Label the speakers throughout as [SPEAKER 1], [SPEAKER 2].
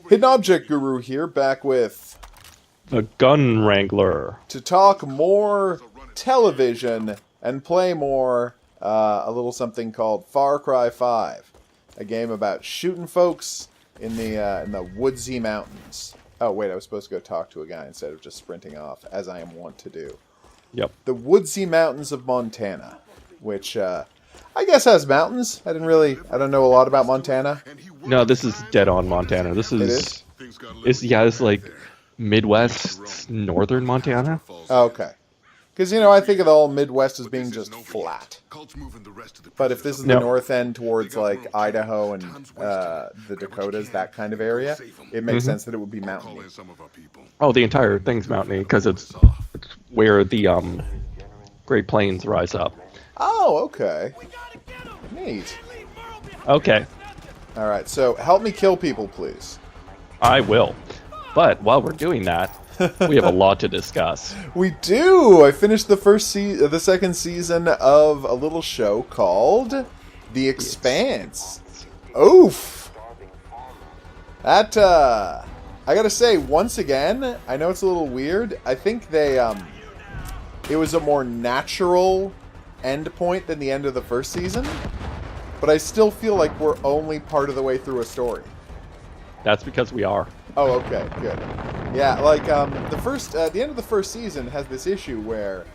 [SPEAKER 1] Hidden Object Guru here, back with...
[SPEAKER 2] The Gun Wrangler.
[SPEAKER 1] To talk more television and play more a little something called Far Cry 5. A game about shooting folks in the woodsy mountains. Oh, wait, I was supposed to go talk to a guy instead of just sprinting off, as I am wont to do.
[SPEAKER 2] Yep.
[SPEAKER 1] The woodsy mountains of Montana, which I guess has mountains. I don't know a lot about Montana.
[SPEAKER 2] No, this is dead on Montana. This is... It's like Midwest, northern Montana.
[SPEAKER 1] Oh, okay. Because, I think of the whole Midwest as being just flat. But if this is the north end towards, like, Idaho and the Dakotas, that kind of area, it makes sense that it would be mountainy.
[SPEAKER 2] Oh, the entire thing's mountainy, because it's where the Great Plains rise up.
[SPEAKER 1] Oh, okay. Neat.
[SPEAKER 2] Okay.
[SPEAKER 1] All right, so help me kill people, please.
[SPEAKER 2] I will. But while we're doing that, we have a lot to discuss.
[SPEAKER 1] We do! I finished the second season of a little show called The Expanse. Oof! That, I gotta say, once again, I know it's a little weird, I think they, it was a more natural end point than the end of the first season, but I still feel like we're only part of the way through a story.
[SPEAKER 2] That's because we are.
[SPEAKER 1] Oh, okay, good. Yeah, like, the end of the first season has this issue where,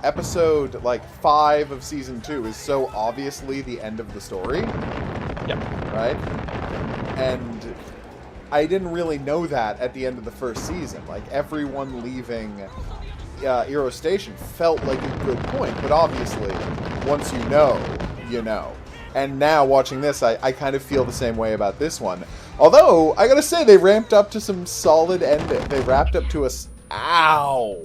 [SPEAKER 1] episode, 5 of season 2 is so obviously the end of the story.
[SPEAKER 2] Yep.
[SPEAKER 1] Right? And I didn't really know that at the end of the first season. Like, everyone leaving Eero Station felt like a good point, but obviously, once you know, you know. And now, watching this, I kind of feel the same way about this one. Although, I gotta say, they ramped up to some solid ending. They wrapped up to a... Ow!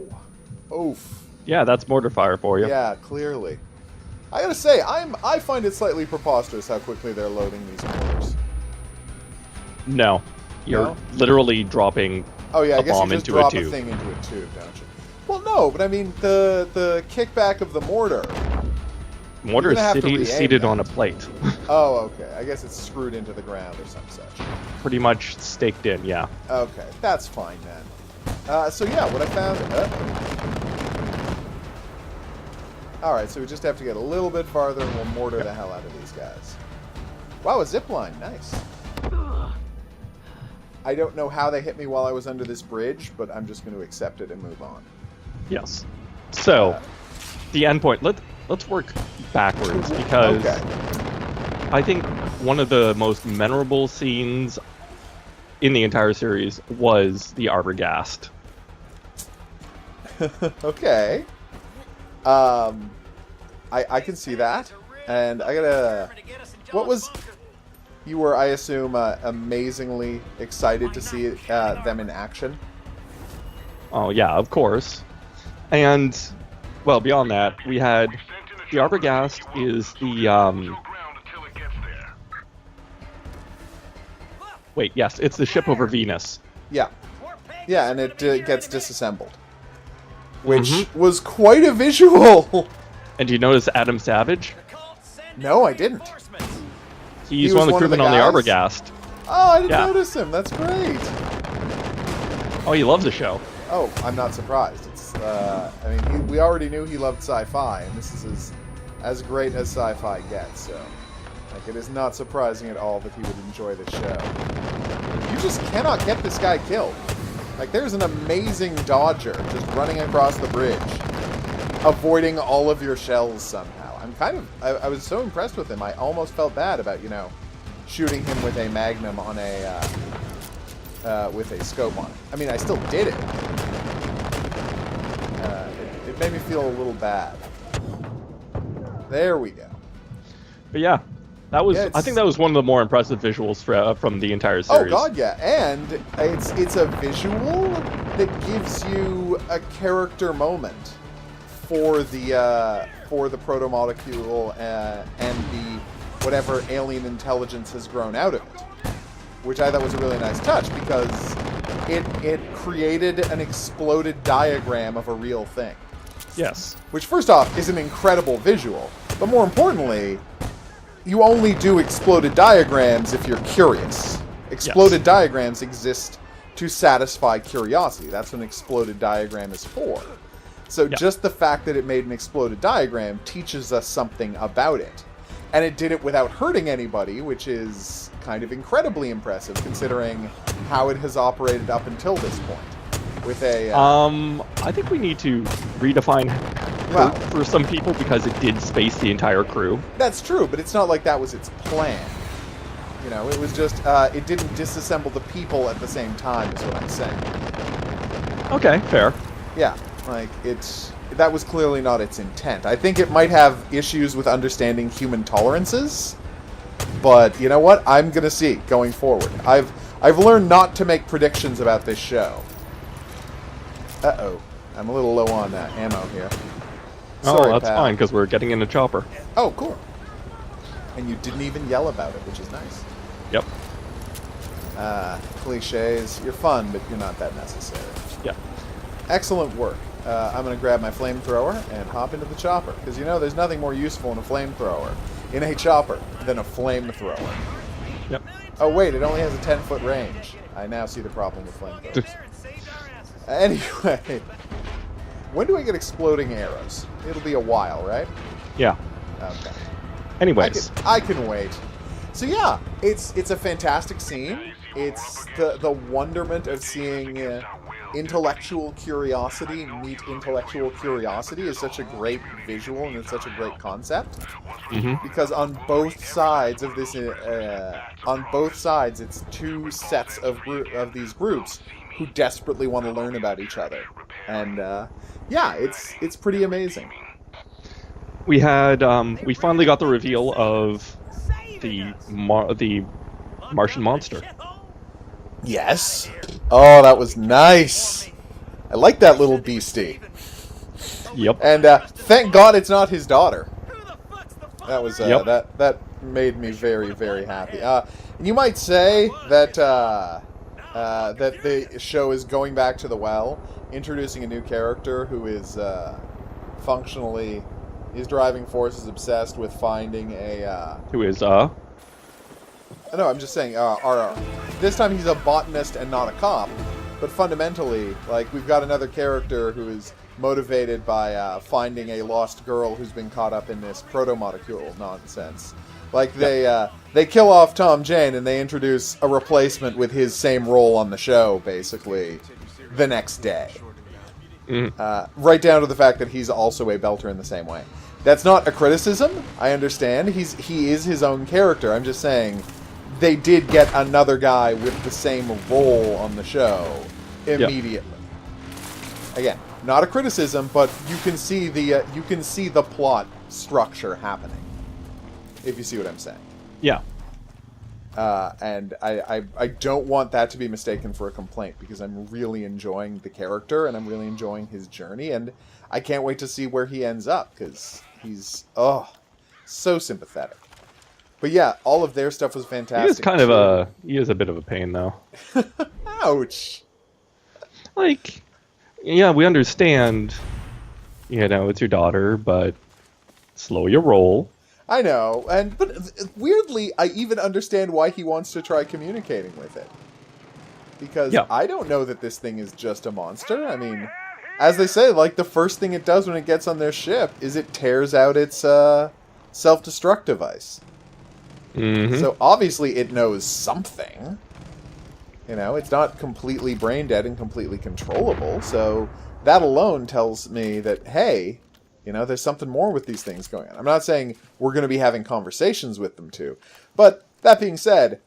[SPEAKER 1] Oof.
[SPEAKER 2] Yeah, that's mortar fire for you.
[SPEAKER 1] Yeah, clearly. I gotta say, I find it slightly preposterous how quickly they're loading these mortars.
[SPEAKER 2] No. You're literally dropping
[SPEAKER 1] I guess
[SPEAKER 2] bomb
[SPEAKER 1] you just
[SPEAKER 2] into
[SPEAKER 1] drop
[SPEAKER 2] a tube.
[SPEAKER 1] a thing into a tube, don't you? Well, no, but I mean, the kickback of the mortar...
[SPEAKER 2] Mortar is seated on a plate.
[SPEAKER 1] Oh, okay. I guess it's screwed into the ground or some such.
[SPEAKER 2] Pretty much staked in, yeah.
[SPEAKER 1] Okay, that's fine then. So yeah, what I found... Alright, so we just have to get a little bit farther and we'll mortar the hell out of these guys. Wow, a zipline. Nice. I don't know how they hit me while I was under this bridge, but I'm just going to accept it and move on.
[SPEAKER 2] Yes. So, the endpoint. Let's work backwards, because I think one of the most memorable scenes in the entire series was the Arbogast.
[SPEAKER 1] Okay. I can see that. And I gotta... What was... You were, I assume, amazingly excited to see them in action?
[SPEAKER 2] Oh, yeah, of course. And, well, beyond that, we had... The Arbogast is the, Wait, yes, it's the ship over Venus.
[SPEAKER 1] Yeah. Yeah, and it gets disassembled. Which was quite a visual!
[SPEAKER 2] And do you notice Adam Savage?
[SPEAKER 1] No, I didn't.
[SPEAKER 2] He's one of the crewmen on the Arbogast.
[SPEAKER 1] Oh, I didn't notice him. That's great.
[SPEAKER 2] Oh, he loves the show.
[SPEAKER 1] Oh, I'm not surprised. It's, I mean, we already knew he loved sci-fi, and this is as great as sci-fi gets, so... Like, it is not surprising at all that he would enjoy the show. You just cannot get this guy killed. Like, there's an amazing dodger just running across the bridge, avoiding all of your shells somehow. I was so impressed with him, I almost felt bad about, shooting him with a magnum on with a scope on it. I mean, I still did it. It made me feel a little bad. There we go.
[SPEAKER 2] But yeah, that was. I think that was one of the more impressive visuals from the entire series.
[SPEAKER 1] Oh god, yeah, and it's a visual that gives you a character moment for the proto-molecule and the whatever alien intelligence has grown out of it, which I thought was a really nice touch because it created an exploded diagram of a real thing.
[SPEAKER 2] Yes.
[SPEAKER 1] Which, first off, is an incredible visual, but more importantly, you only do exploded diagrams if you're curious. Exploded diagrams exist to satisfy curiosity. That's what an exploded diagram is for. So just the fact that it made an exploded diagram teaches us something about it. And it did it without hurting anybody, which is kind of incredibly impressive, considering how it has operated up until this point. With a...
[SPEAKER 2] I think we need to redefine hurt for some people, because it did space the entire crew.
[SPEAKER 1] That's true, but it's not like that was its plan. You know, it was just, it didn't disassemble the people at the same time, is what I'm saying.
[SPEAKER 2] Okay, fair.
[SPEAKER 1] Yeah, like, that was clearly not its intent. I think it might have issues with understanding human tolerances, but you know what? I'm gonna see going forward. I've learned not to make predictions about this show. Uh-oh. I'm a little low on ammo here. Sorry,
[SPEAKER 2] that's
[SPEAKER 1] pal.
[SPEAKER 2] fine, because we're getting in a chopper.
[SPEAKER 1] Oh, cool. And you didn't even yell about it, which is nice.
[SPEAKER 2] Yep.
[SPEAKER 1] Cliches. You're fun, but you're not that necessary.
[SPEAKER 2] Yeah.
[SPEAKER 1] Excellent work. I'm going to grab my flamethrower and hop into the chopper. Because, you know, there's nothing more useful in a flamethrower, in a chopper, than a flamethrower.
[SPEAKER 2] Yep.
[SPEAKER 1] Oh, wait, it only has a 10-foot range. I now see the problem with flamethrowers. Anyway, when do I get exploding arrows? It'll be a while, right?
[SPEAKER 2] Yeah.
[SPEAKER 1] Okay.
[SPEAKER 2] Anyways.
[SPEAKER 1] I can wait. So yeah, it's a fantastic scene. It's the wonderment of seeing intellectual curiosity meet intellectual curiosity is such a great visual, and it's such a great concept.
[SPEAKER 2] Mm-hmm.
[SPEAKER 1] Because on both sides of this, it's two sets of these groups who desperately want to learn about each other, and yeah, it's pretty amazing.
[SPEAKER 2] We had we finally got the reveal of the Martian monster.
[SPEAKER 1] Yes. Oh, that was nice. I like that little beastie.
[SPEAKER 2] Yep.
[SPEAKER 1] And thank God it's not his daughter. That was
[SPEAKER 2] Yep.
[SPEAKER 1] that made me very, very happy. You might say that that the show is going back to the well, introducing a new character who is functionally. His driving force is obsessed with finding a...
[SPEAKER 2] Who is,
[SPEAKER 1] No, I'm just saying, this time he's a botanist and not a cop, but fundamentally, like, we've got another character who is motivated by finding a lost girl who's been caught up in this proto-molecule nonsense. Like, they kill off Tom Jane, and they introduce a replacement with his same role on the show, basically, the next day. Right down to the fact that he's also a belter in the same way. That's not a criticism, I understand. He is his own character. I'm just saying they did get another guy with the same role on the show immediately. Yep. Again, not a criticism, but you can see the plot structure happening. If you see what I'm saying.
[SPEAKER 2] Yeah.
[SPEAKER 1] And I don't want that to be mistaken for a complaint, because I'm really enjoying the character, and I'm really enjoying his journey, and I can't wait to see where he ends up, because he's, so sympathetic. But yeah, all of their stuff was fantastic.
[SPEAKER 2] He is a bit of a pain, though.
[SPEAKER 1] Ouch.
[SPEAKER 2] Like, yeah, we understand, you know, it's your daughter, but slow your roll.
[SPEAKER 1] I know, but weirdly, I even understand why he wants to try communicating with it. Because I don't know that this thing is just a monster. I mean, as they say, like, the first thing it does when it gets on their ship is it tears out its self-destruct device.
[SPEAKER 2] Mm-hmm.
[SPEAKER 1] So obviously it knows something. You know, it's not completely brain dead and completely controllable, so that alone tells me that, hey, you know, there's something more with these things going on. I'm not saying we're going to be having conversations with them too. But that being said,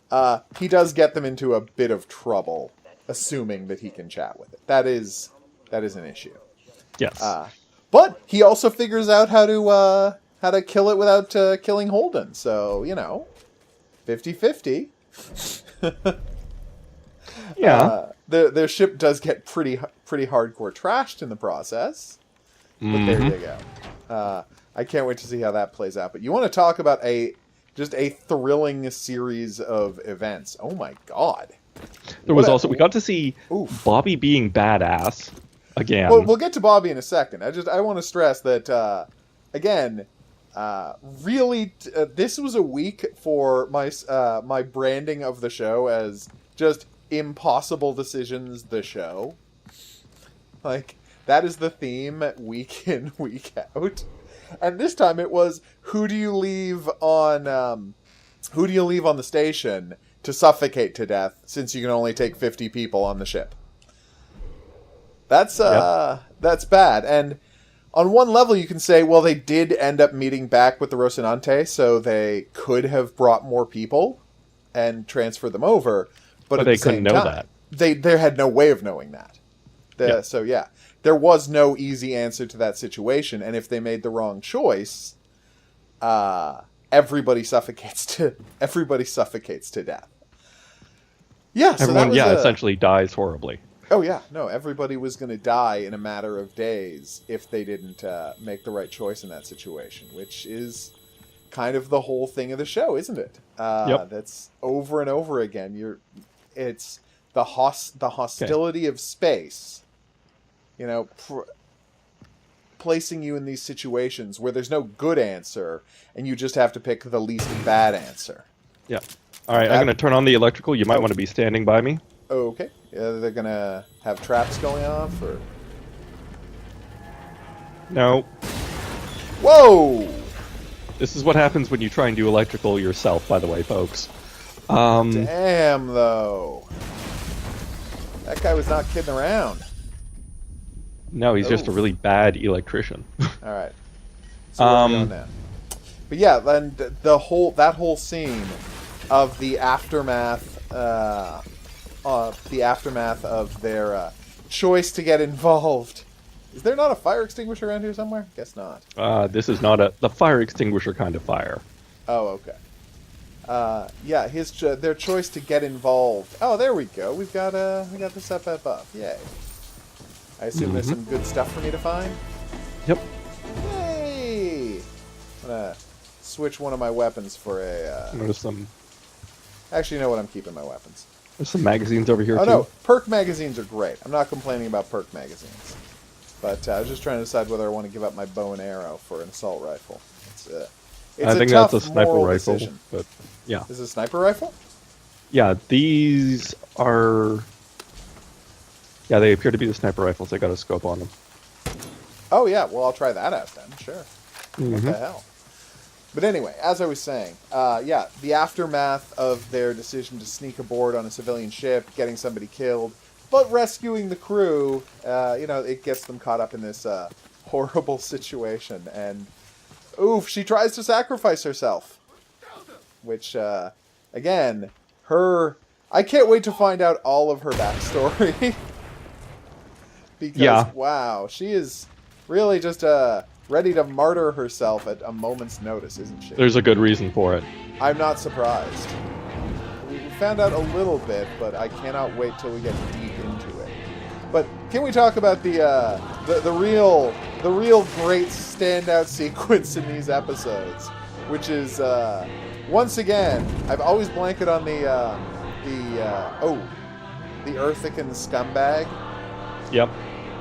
[SPEAKER 1] he does get them into a bit of trouble, assuming that he can chat with it. That is an issue.
[SPEAKER 2] Yes.
[SPEAKER 1] But he also figures out how to kill it without killing Holden. So, you know, 50-50.
[SPEAKER 2] Yeah.
[SPEAKER 1] Their ship does get pretty hardcore trashed in the process. But there you go. I can't wait to see how that plays out. But you want to talk about just a thrilling series of events. Oh my god.
[SPEAKER 2] We got to see Bobby being badass again.
[SPEAKER 1] Well, we'll get to Bobby in a second. I want to stress that, again, Really, this was a week for my branding of the show as just impossible decisions. The show, like that is the theme week in week out, and this time it was who do you leave on the station to suffocate to death since you can only take 50 people on the ship. That's bad. And on one level, you can say, well, they did end up meeting back with the Rocinante, so they could have brought more people and transferred them over. But at
[SPEAKER 2] they
[SPEAKER 1] the same
[SPEAKER 2] couldn't know
[SPEAKER 1] time,
[SPEAKER 2] that.
[SPEAKER 1] They had no way of knowing that. So, yeah, there was no easy answer to that situation. And if they made the wrong choice, everybody suffocates to death. Yeah, so
[SPEAKER 2] everyone,
[SPEAKER 1] that was
[SPEAKER 2] essentially dies horribly.
[SPEAKER 1] Oh, yeah. No, everybody was going to die in a matter of days if they didn't make the right choice in that situation, which is kind of the whole thing of the show, isn't it?
[SPEAKER 2] Yep.
[SPEAKER 1] That's over and over again. It's the hostility of space, placing you in these situations where there's no good answer, and you just have to pick the least bad answer.
[SPEAKER 2] Yeah. All right, I'm going to turn on the electrical. You might want to be standing by me.
[SPEAKER 1] Okay. Yeah, they're going to have traps going off, or...
[SPEAKER 2] No.
[SPEAKER 1] Whoa!
[SPEAKER 2] This is what happens when you try and do electrical yourself, by the way, folks.
[SPEAKER 1] Damn, though. That guy was not kidding around.
[SPEAKER 2] No, he's just a really bad electrician.
[SPEAKER 1] All right. So where are we going now? But yeah, then that whole scene of the aftermath of their choice to get involved. Is there not a fire extinguisher around here somewhere? Guess not.
[SPEAKER 2] This is not the fire extinguisher kind of fire.
[SPEAKER 1] Oh, okay. Yeah, their choice to get involved. Oh, there we go. We got this up above. Yay. I assume there's some good stuff for me to find.
[SPEAKER 2] Yep.
[SPEAKER 1] Yay! I'm gonna switch one of my weapons for a.
[SPEAKER 2] There's some.
[SPEAKER 1] Actually, you know what? I'm keeping my weapons.
[SPEAKER 2] There's some magazines over here too.
[SPEAKER 1] Oh no, perk magazines are great. I'm not complaining about perk magazines, but I was just trying to decide whether I want to give up my bow and arrow for an assault rifle.
[SPEAKER 2] I think that's a sniper rifle, but yeah.
[SPEAKER 1] Is it a sniper rifle?
[SPEAKER 2] Yeah, these are. Yeah, they appear to be the sniper rifles. I got a scope on them.
[SPEAKER 1] Oh yeah, well I'll try that out then. Sure.
[SPEAKER 2] Mm-hmm.
[SPEAKER 1] What the hell? But anyway, as I was saying, yeah, the aftermath of their decision to sneak aboard on a civilian ship, getting somebody killed, but rescuing the crew, it gets them caught up in this horrible situation. And, oof, she tries to sacrifice herself. Which, again, I can't wait to find out all of her backstory. Because, wow, she is really just ready to martyr herself at a moment's notice, isn't she?
[SPEAKER 2] There's a good reason for it.
[SPEAKER 1] I'm not surprised. We found out a little bit, but I cannot wait till we get deep into it. But can we talk about the real great standout sequence in these episodes, which is once again, I've always blanked on the Earthican scumbag.
[SPEAKER 2] Yep.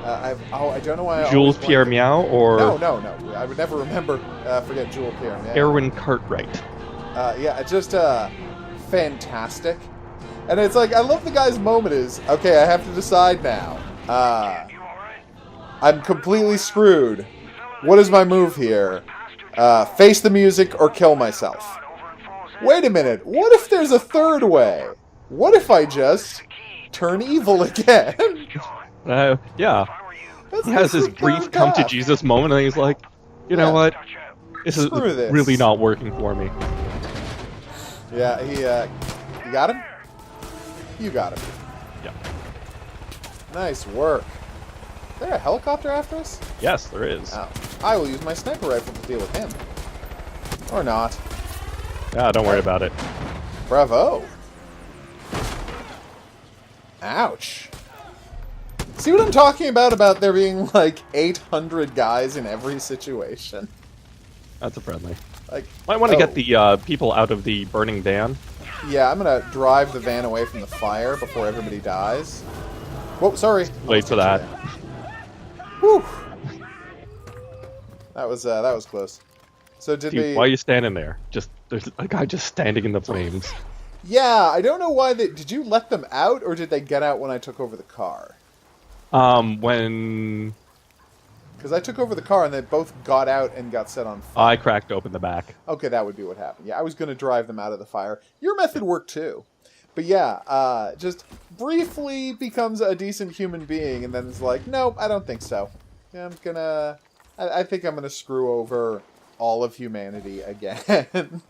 [SPEAKER 1] I don't know why.
[SPEAKER 2] Jules Pierre Meow, or
[SPEAKER 1] no. I would never forget Jules Pierre Meow.
[SPEAKER 2] Erwin Cartwright.
[SPEAKER 1] Yeah, it's just fantastic, and it's like I love the guy's moment is okay. I have to decide now. I'm completely screwed. What is my move here? Face the music or kill myself. Wait a minute. What if there's a third way? What if I just turn evil again?
[SPEAKER 2] Yeah. He has this brief come to Jesus moment, and he's like, you know what? This is really not working for me.
[SPEAKER 1] Yeah, you got him? You got him.
[SPEAKER 2] Yeah.
[SPEAKER 1] Nice work. Is there a helicopter after us?
[SPEAKER 2] Yes, there is.
[SPEAKER 1] Oh. I will use my sniper rifle to deal with him. Or not.
[SPEAKER 2] Yeah, don't worry about it.
[SPEAKER 1] Bravo. Ouch. See what I'm talking about there being like 800 guys in every situation?
[SPEAKER 2] That's a friendly.
[SPEAKER 1] Like,
[SPEAKER 2] might want to get the people out of the burning van.
[SPEAKER 1] Yeah, I'm going to drive the van away from the fire before everybody dies. Whoa, sorry.
[SPEAKER 2] Wait for that.
[SPEAKER 1] Whew. That was close. So did
[SPEAKER 2] Dude,
[SPEAKER 1] they...
[SPEAKER 2] why are you standing there? There's a guy just standing in the flames.
[SPEAKER 1] Yeah, I don't know why they... Did you let them out, or did they get out when I took over the car?
[SPEAKER 2] When...
[SPEAKER 1] Because I took over the car, and they both got out and got set on fire.
[SPEAKER 2] I cracked open the back.
[SPEAKER 1] Okay, that would be what happened. Yeah, I was going to drive them out of the fire. Your method worked, too. But yeah, just briefly becomes a decent human being, and then is like, nope, I don't think so. I'm gonna... I think I'm gonna screw over all of humanity again.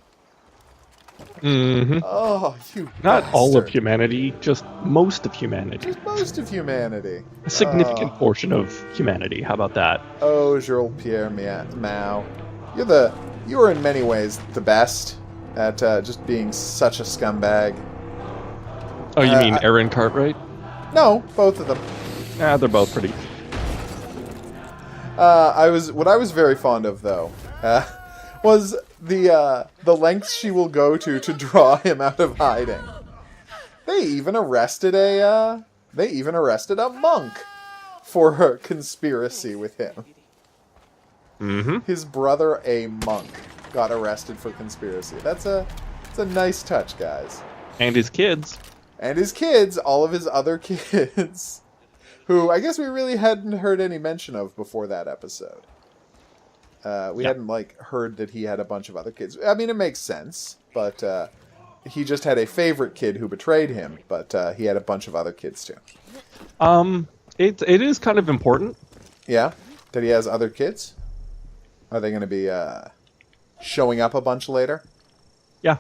[SPEAKER 2] Mm-hmm.
[SPEAKER 1] Oh, you
[SPEAKER 2] Not
[SPEAKER 1] bastard.
[SPEAKER 2] all of humanity, just most of humanity.
[SPEAKER 1] Just most of humanity.
[SPEAKER 2] A significant portion of humanity. How about that?
[SPEAKER 1] Oh, Jules Pierre Mao. You are in many ways the best at just being such a scumbag.
[SPEAKER 2] Oh, you mean Aaron Cartwright?
[SPEAKER 1] No, both of them.
[SPEAKER 2] They're both pretty...
[SPEAKER 1] What I was very fond of, though, was the lengths she will go to draw him out of hiding. They even arrested a monk for her conspiracy with him.
[SPEAKER 2] Mm-hmm.
[SPEAKER 1] His brother, a monk, got arrested for conspiracy. It's a nice touch, guys.
[SPEAKER 2] And his kids.
[SPEAKER 1] And his kids, all of his other kids. Who I guess we really hadn't heard any mention of before that episode. We hadn't, heard that he had a bunch of other kids. I mean, it makes sense, but he just had a favorite kid who betrayed him, but he had a bunch of other kids, too.
[SPEAKER 2] It is kind of important.
[SPEAKER 1] Yeah? That he has other kids? Are they going to be showing up a bunch later?
[SPEAKER 2] Yeah.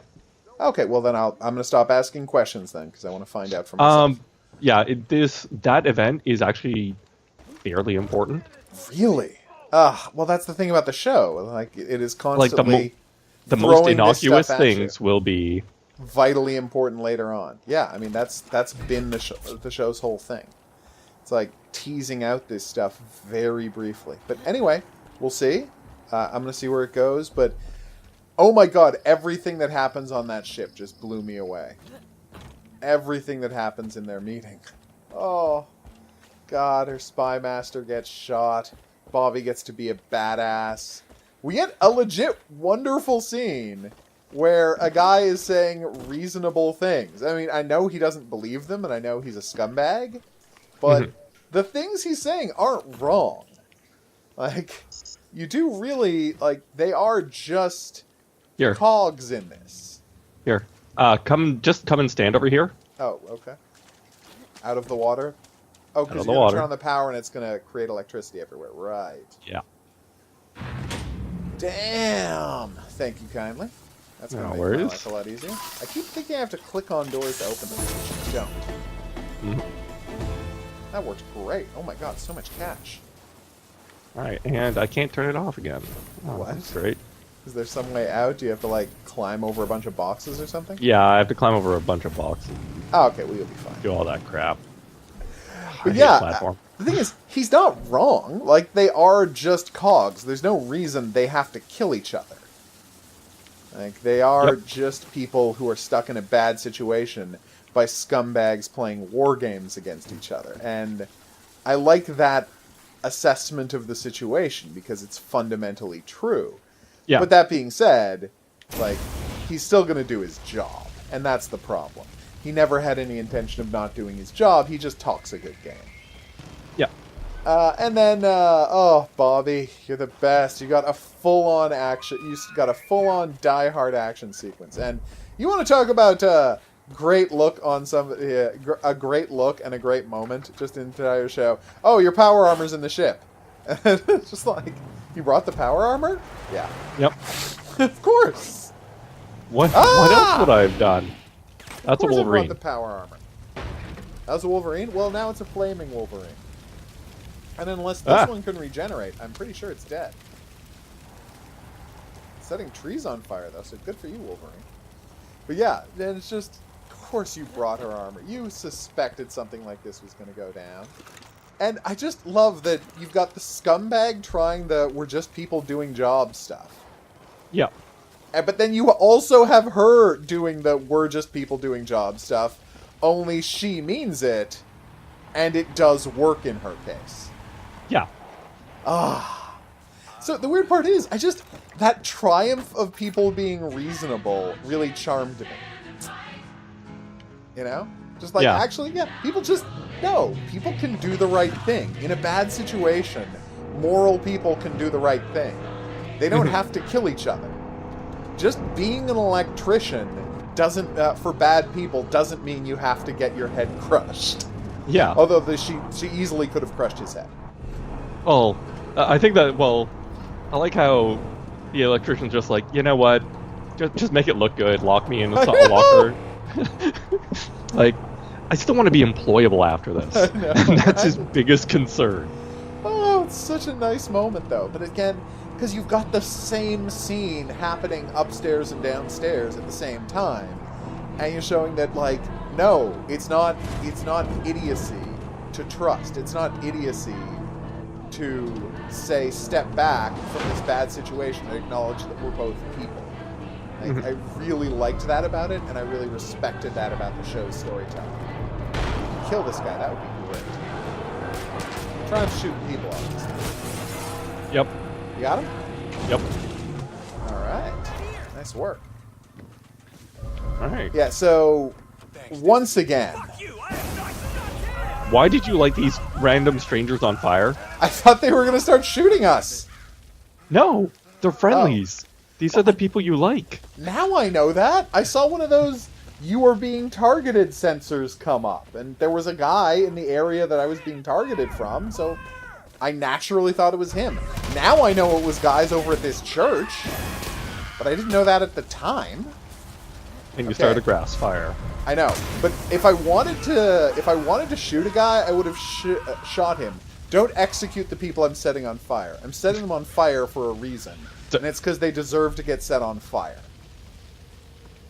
[SPEAKER 1] Okay, well then I'm going to stop asking questions then, because I want to find out for myself.
[SPEAKER 2] Yeah, that event is actually fairly important.
[SPEAKER 1] Really? Well, that's the thing about the show. Like, it is constantly
[SPEAKER 2] the most
[SPEAKER 1] throwing this
[SPEAKER 2] innocuous
[SPEAKER 1] stuff at
[SPEAKER 2] things
[SPEAKER 1] you.
[SPEAKER 2] will be
[SPEAKER 1] Vitally important later on. Yeah, I mean that's been the show's whole thing. It's like teasing out this stuff very briefly. But anyway, we'll see. I'm going to see where it goes. But oh my god, everything that happens on that ship just blew me away. Everything that happens in their meeting. Oh, God, her spy master gets shot. Bobby gets to be a badass. We get a legit wonderful scene where a guy is saying reasonable things. I mean, I know he doesn't believe them, and I know he's a scumbag, but the things he's saying aren't wrong. Like, you do really, they are just cogs in this.
[SPEAKER 2] Here. Come and stand over here.
[SPEAKER 1] Oh, okay. Out of the water? Oh, because you're going to turn on the power and it's going to create electricity everywhere. Right.
[SPEAKER 2] Yeah.
[SPEAKER 1] Damn! Thank you kindly. That's going to make my life a lot easier. I keep thinking I have to click on doors to open them, which you don't. That works great. Oh my god, so much cash.
[SPEAKER 2] Alright, and I can't turn it off again. Oh,
[SPEAKER 1] What?
[SPEAKER 2] That's great.
[SPEAKER 1] Is there some way out? Do you have to, climb over a bunch of boxes or something?
[SPEAKER 2] Yeah, I have to climb over a bunch of boxes.
[SPEAKER 1] Oh, okay, well, you'll be fine.
[SPEAKER 2] Do all that crap.
[SPEAKER 1] But yeah, the thing is, he's not wrong. They are just cogs. There's no reason they have to kill each other. They are just people who are stuck in a bad situation by scumbags playing war games against each other. And I like that assessment of the situation because it's fundamentally true.
[SPEAKER 2] Yeah.
[SPEAKER 1] But that being said, he's still going to do his job. And that's the problem. He never had any intention of not doing his job. He just talks a good game.
[SPEAKER 2] Yeah.
[SPEAKER 1] And then, Bobby, you're the best. You got a full-on action. You got a full-on die-hard action sequence. And you want to talk about great look on a great look and a great moment just in the entire show. Oh, your power armor's in the ship. It's just you brought the power armor? Yeah.
[SPEAKER 2] Yep.
[SPEAKER 1] Of course.
[SPEAKER 2] What else would I have done? That's a Wolverine.
[SPEAKER 1] I brought the power armor. That was a Wolverine? Well, now it's a flaming Wolverine. And unless this one can regenerate, I'm pretty sure it's dead. It's setting trees on fire, though, so good for you, Wolverine. But yeah, then it's just, of course you brought her armor. You suspected something like this was going to go down. And I just love that you've got the scumbag trying the we're just people doing job stuff.
[SPEAKER 2] Yeah.
[SPEAKER 1] But then you also have her doing the we're just people doing job stuff, only she means it, and it does work in her case.
[SPEAKER 2] Yeah.
[SPEAKER 1] So the weird part is, that triumph of people being reasonable really charmed me. You know? Just like, actually, people just know. People can do the right thing. In a bad situation, moral people can do the right thing. They don't have to kill each other. Just being an electrician doesn't, for bad people, doesn't mean you have to get your head crushed.
[SPEAKER 2] Yeah.
[SPEAKER 1] Although she easily could have crushed his head.
[SPEAKER 2] Well, I think that, I like how the electrician's just like, you know what? Just make it look good. Lock me in a locker. Like, I still want to be employable after this.
[SPEAKER 1] Know,
[SPEAKER 2] and that's his biggest concern.
[SPEAKER 1] Oh, it's such a nice moment, though. But again, because you've got the same scene happening upstairs and downstairs at the same time, and you're showing that, like, no, it's not idiocy to trust. It's not idiocy to say step back from this bad situation and acknowledge that we're both people. Like, I really liked that about it, and I really respected that about the show's storytelling. Kill this guy, that would be great. Try and shoot people off.
[SPEAKER 2] Yep.
[SPEAKER 1] You got him?
[SPEAKER 2] Yep.
[SPEAKER 1] Alright. Nice work.
[SPEAKER 2] Alright.
[SPEAKER 1] Yeah, so, once again...
[SPEAKER 2] Why did you light these random strangers on fire?
[SPEAKER 1] I thought they were going to start shooting us!
[SPEAKER 2] No! They're friendlies! These are the people you like.
[SPEAKER 1] Now I know that! I saw one of those "you are being targeted" sensors come up, and there was a guy in the area that I was being targeted from, so I naturally thought it was him. Now I know it was guys over at this church, but I didn't know that at the time.
[SPEAKER 2] And you start a grass fire.
[SPEAKER 1] I know, but if I wanted to shoot a guy, I would have shot him. Don't execute the people I'm setting on fire. I'm setting them on fire for a reason, and it's because they deserve to get set on fire.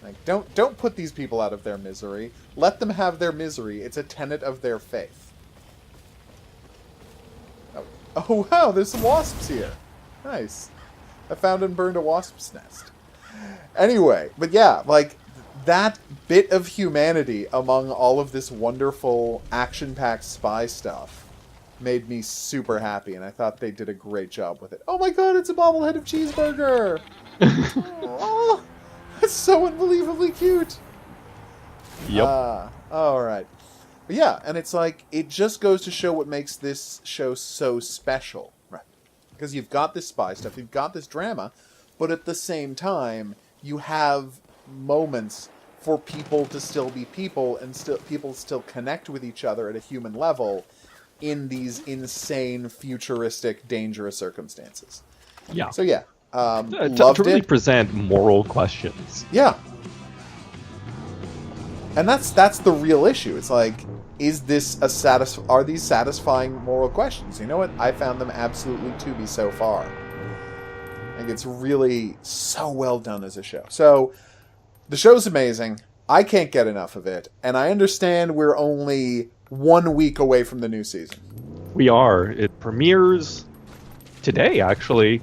[SPEAKER 1] Like, don't put these people out of their misery. Let them have their misery. It's a tenet of their faith. Oh wow, there's some wasps here. Nice. I found and burned a wasp's nest. Anyway, but yeah, like, that bit of humanity among all of this wonderful action-packed spy stuff made me super happy, and I thought they did a great job with it. Oh my god, it's a bobblehead of Cheeseburger! Oh, that's so unbelievably cute!
[SPEAKER 2] Yep.
[SPEAKER 1] Alright. But yeah, and it's like, it just goes to show what makes this show so special. Right. Because you've got this spy stuff, you've got this drama, but at the same time, you have moments for people to still be people, and people still connect with each other at a human level in these insane, futuristic, dangerous circumstances.
[SPEAKER 2] Yeah.
[SPEAKER 1] So yeah,
[SPEAKER 2] to really present moral questions.
[SPEAKER 1] Yeah. And that's the real issue. It's like, is this are these satisfying moral questions? You know what? I found them absolutely to be so far. Like, it's really so well done as a show. So, the show's amazing. I can't get enough of it. And I understand we're only 1 week away from the new season.
[SPEAKER 2] We are. It premieres today, actually.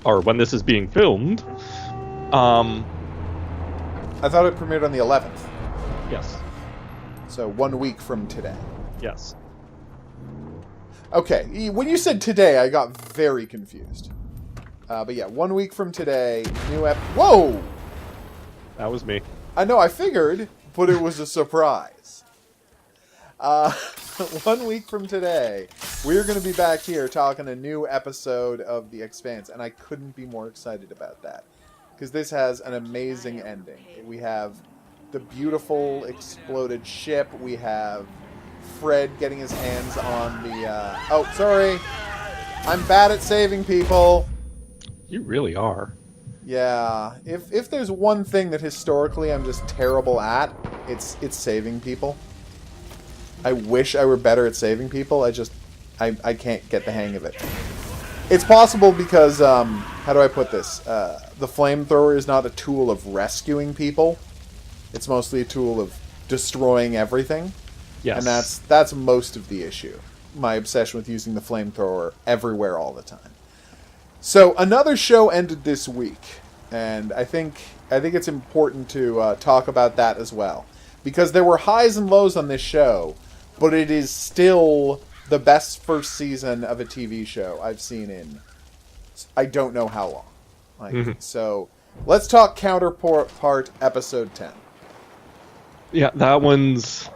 [SPEAKER 2] Or when this is being filmed.
[SPEAKER 1] I thought it premiered on the 11th.
[SPEAKER 2] Yes.
[SPEAKER 1] So 1 week from today.
[SPEAKER 2] Yes.
[SPEAKER 1] Okay, when you said today, I got very confused. But yeah, 1 week from today, new Whoa!
[SPEAKER 2] That was me.
[SPEAKER 1] I know, I figured, but it was a surprise. 1 week from today, we're going to be back here talking a new episode of The Expanse, and I couldn't be more excited about that. Because this has an amazing ending. We have the beautiful exploded ship, we have Fred getting his hands on the... Oh, sorry! I'm bad at saving people!
[SPEAKER 2] You really are.
[SPEAKER 1] Yeah, if there's one thing that historically I'm just terrible at, it's saving people. I wish I were better at saving people, I can't get the hang of it. It's possible because, how do I put this? The flamethrower is not a tool of rescuing people. It's mostly a tool of destroying everything.
[SPEAKER 2] Yes.
[SPEAKER 1] And that's most of the issue. My obsession with using the flamethrower everywhere all the time. So another show ended this week, and I think it's important to talk about that as well, because there were highs and lows on this show, but it is still the best first season of a TV show I've seen in I don't know how long. Like, so let's talk Counterpart episode 10.
[SPEAKER 2] Yeah, that one's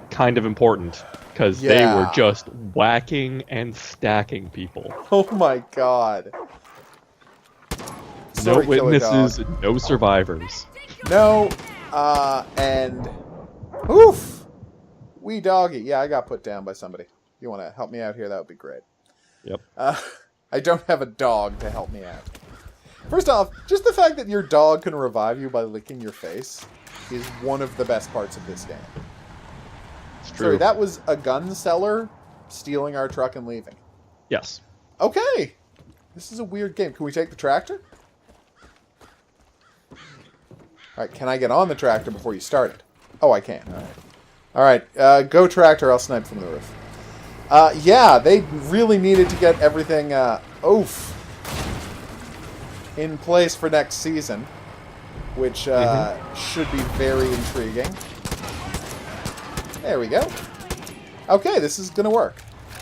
[SPEAKER 2] kind of important because they were just whacking and stacking people.
[SPEAKER 1] Oh my god.
[SPEAKER 2] No witnesses, no survivors.
[SPEAKER 1] No, and oof, wee doggy. Yeah, I got put down by somebody. If you want to help me out here, that would be great.
[SPEAKER 2] Yep.
[SPEAKER 1] I don't have a dog to help me out. First off, just the fact that your dog can revive you by licking your face is one of the best parts of this game.
[SPEAKER 2] It's true.
[SPEAKER 1] Sorry, that was a gun seller stealing our truck and leaving.
[SPEAKER 2] Yes.
[SPEAKER 1] Okay. This is a weird game. Can we take the tractor? Alright, can I get on the tractor before you start it? Oh, I can. Alright, go tractor, I'll snipe from the roof. Yeah, they really needed to get everything, in place for next season, which should be very intriguing. There we go. Okay, this is gonna work.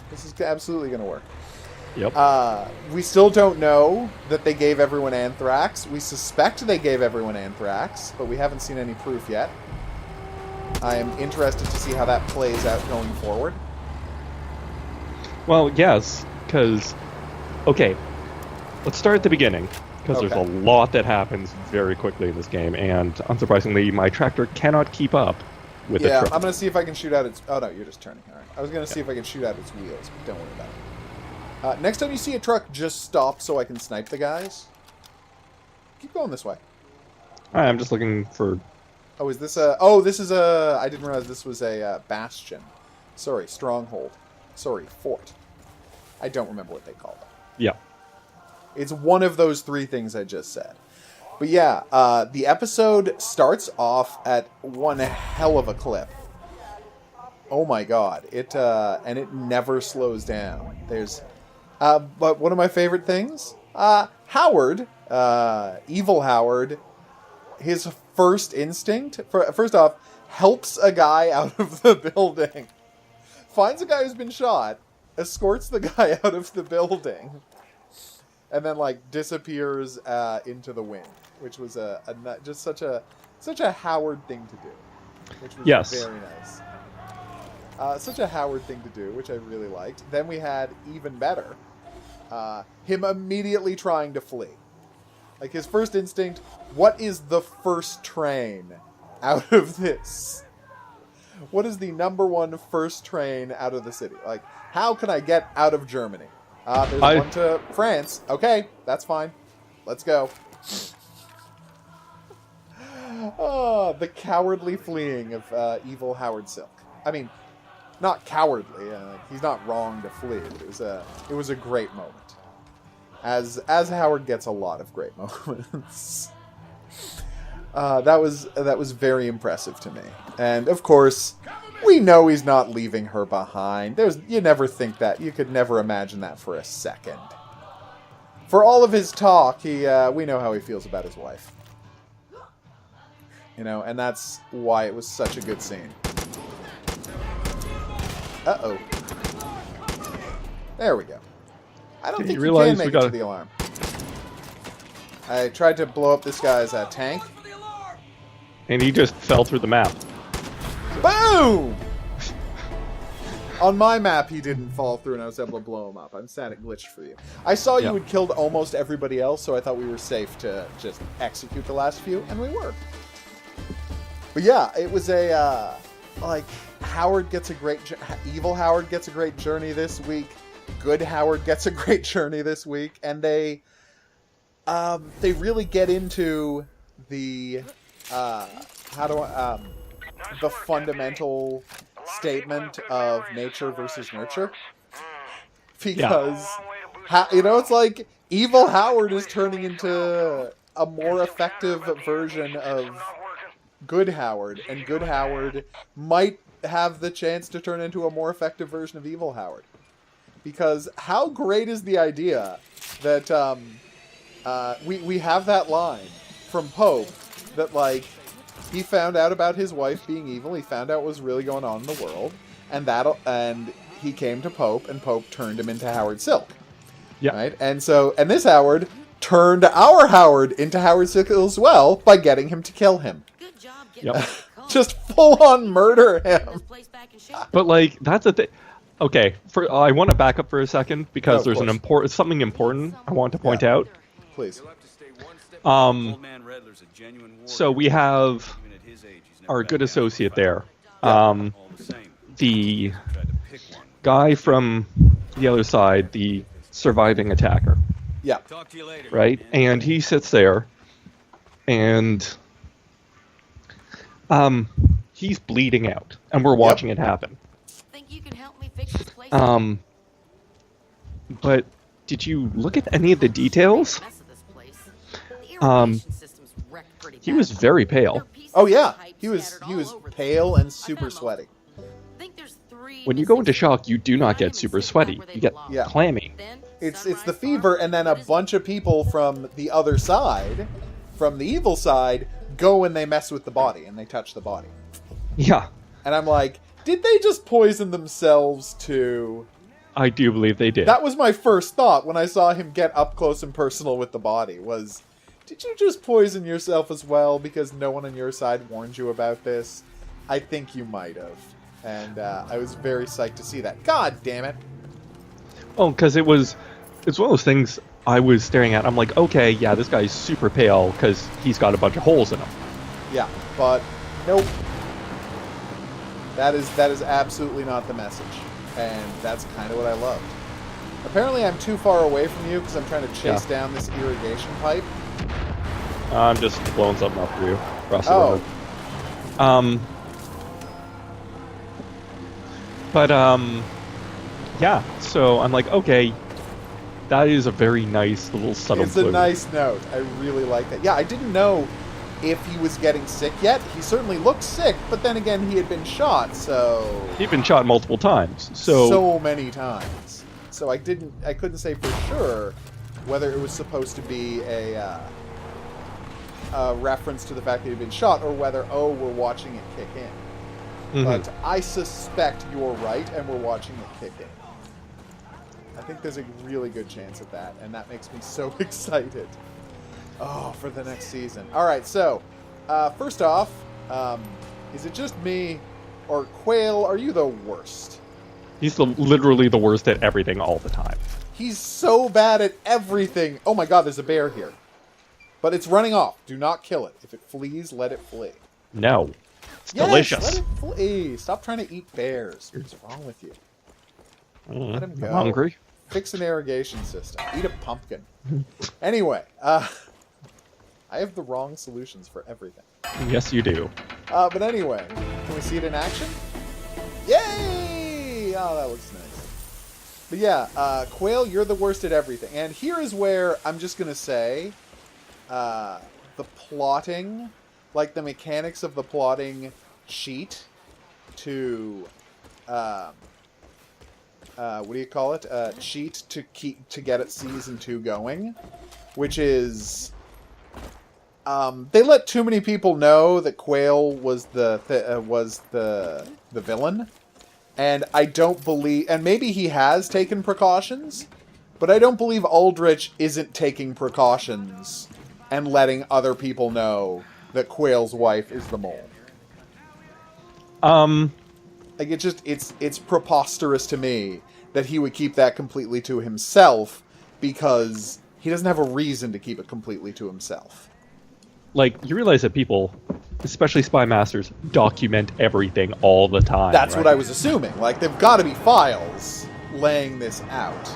[SPEAKER 1] This is absolutely gonna work.
[SPEAKER 2] Yep.
[SPEAKER 1] We still don't know that they gave everyone anthrax. We suspect they gave everyone anthrax, but we haven't seen any proof yet. I am interested to see how that plays out going forward.
[SPEAKER 2] Well, yes, because... Okay, let's start at the beginning, because there's a lot that happens very quickly in this game, and unsurprisingly, my tractor cannot keep up with the truck.
[SPEAKER 1] I'm going to see if I can shoot out its... Oh, no, you're just turning. All right. I was going to see if I can shoot out its wheels, but don't worry about it. Next time you see a truck, just stop so I can snipe the guys. Keep going this way.
[SPEAKER 2] Alright, I'm just looking for...
[SPEAKER 1] Oh, is this a... Oh, this is a... I didn't realize this was a bastion. Sorry, stronghold. Sorry, fort. I don't remember what they call it.
[SPEAKER 2] Yeah.
[SPEAKER 1] It's one of those three things I just said. But yeah, the episode starts off at one hell of a clip. Oh my god. And it never slows down. There's... but one of my favorite things, Howard, Evil Howard, his first instinct, first off, helps a guy out of the building. Finds a guy who's been shot, escorts the guy out of the building, and then, like, disappears into the wind, which was just such a Howard thing to do, which was very nice. Such a Howard thing to do, which I really liked. Then we had, even better, him immediately trying to flee. Like, his first instinct, what is the first train out of this? What is the #1 first train out of the city? Like, how can I get out of Germany? There's one to France. Okay, that's fine. Let's go. Oh, the cowardly fleeing of Evil Howard Silk. I mean, not cowardly. He's not wrong to flee. But it was a great moment. As Howard gets a lot of great moments. That was very impressive to me. And of course, we know he's not leaving her behind. You never think that. You could never imagine that for a second. For all of his talk, we know how he feels about his wife. You know, and that's why it was such a good scene. Uh-oh. There we go. I don't think you can make it to the alarm. I tried to blow up this guy's tank.
[SPEAKER 2] And he just fell through the map.
[SPEAKER 1] Boom! On my map, he didn't fall through, and I was able to blow him up. I'm sad it glitched for you. I saw you had killed almost everybody else, so I thought we were safe to just execute the last few, and we were. But yeah, it was a, like, Howard gets a great... Evil Howard gets a great journey this week. Good Howard gets a great journey this week. And they really get into the... the fundamental statement of nature versus nurture. Because, it's like Evil Howard is turning into a more effective version of Good Howard, and Good Howard might have the chance to turn into a more effective version of Evil Howard. Because how great is the idea that we have that line from Pope that, like, he found out about his wife being evil, he found out what was really going on in the world, and he came to Pope, and Pope turned him into Howard Silk.
[SPEAKER 2] Yeah.
[SPEAKER 1] Right? And this Howard turned our Howard into Howard Sickle as well by getting him to kill him.
[SPEAKER 3] Good job
[SPEAKER 2] Yep.
[SPEAKER 1] Just full on murder him.
[SPEAKER 2] But like that's the thing. Okay, I want to back up for a second because there's something important I want to point out.
[SPEAKER 1] Please.
[SPEAKER 2] So we have our good associate there. The guy from the other side, the surviving attacker.
[SPEAKER 1] Yeah.
[SPEAKER 2] Right? And he sits there and he's bleeding out and we're watching it happen.
[SPEAKER 3] Think you can help me fix this place?
[SPEAKER 2] But did you look at any of the details? He was very pale.
[SPEAKER 1] Oh yeah, he was pale and super sweaty.
[SPEAKER 2] When you go into shock, you do not get super sweaty. You get clammy.
[SPEAKER 1] It's the fever, and then a bunch of people from the other side, from the evil side, go and they mess with the body and they touch the body.
[SPEAKER 2] Yeah.
[SPEAKER 1] And I'm like, did they just poison themselves too?
[SPEAKER 2] I do believe they did.
[SPEAKER 1] That was my first thought when I saw him get up close and personal with the body was, did you just poison yourself as well because no one on your side warned you about this? I think you might have. And I was very psyched to see that. God damn it.
[SPEAKER 2] Oh, because it's one of those things I was staring at. I'm like, okay, yeah, this guy's super pale because he's got a bunch of holes in him.
[SPEAKER 1] Yeah, but nope. That is absolutely not the message. And that's kind of what I loved. Apparently I'm too far away from you because I'm trying to chase down this irrigation pipe.
[SPEAKER 2] I'm just blowing something up for you. Across the road. Yeah, so I'm like, okay, that is a very nice little subtle
[SPEAKER 1] It's
[SPEAKER 2] clue.
[SPEAKER 1] a nice note. I really like that. Yeah, I didn't know if he was getting sick yet. He certainly looked sick, but then again, he had been shot, so...
[SPEAKER 2] He'd been shot multiple times, so
[SPEAKER 1] many times. So I couldn't say for sure whether it was supposed to be a reference to the fact that he'd been shot, or whether, we're watching it kick in.
[SPEAKER 2] Mm-hmm.
[SPEAKER 1] But I suspect you're right, and we're watching it kick in. I think there's a really good chance of that, and that makes me so excited. Oh, for the next season. Alright, so, first off, is it just me, or Quail, are you the worst?
[SPEAKER 2] He's literally the worst at everything all the time.
[SPEAKER 1] He's so bad at everything. Oh my god, there's a bear here. But it's running off. Do not kill it. If it flees, let it flee.
[SPEAKER 2] No. It's delicious.
[SPEAKER 1] Let it flee. Stop trying to eat bears. What's wrong with you? Let him go.
[SPEAKER 2] I'm hungry.
[SPEAKER 1] Fix an irrigation system. Eat a pumpkin. Anyway, I have the wrong solutions for everything.
[SPEAKER 2] Yes, you do.
[SPEAKER 1] But anyway, can we see it in action? Yay! Oh, that looks nice. But yeah, Quail, you're the worst at everything. And here is where I'm just going to say the plotting, like the mechanics of the plotting sheet to... what do you call it? Cheat to get at season 2 going, which is they let too many people know that Quail was the villain, and I don't believe, and maybe he has taken precautions, but I don't believe Aldrich isn't taking precautions and letting other people know that Quail's wife is the mole. Like, it's preposterous to me that he would keep that completely to himself, because he doesn't have a reason to keep it completely to himself.
[SPEAKER 2] Like, you realize that people, especially spy masters, document everything all the time.
[SPEAKER 1] That's
[SPEAKER 2] right?
[SPEAKER 1] what I was assuming. Like, there've got to be files laying this out.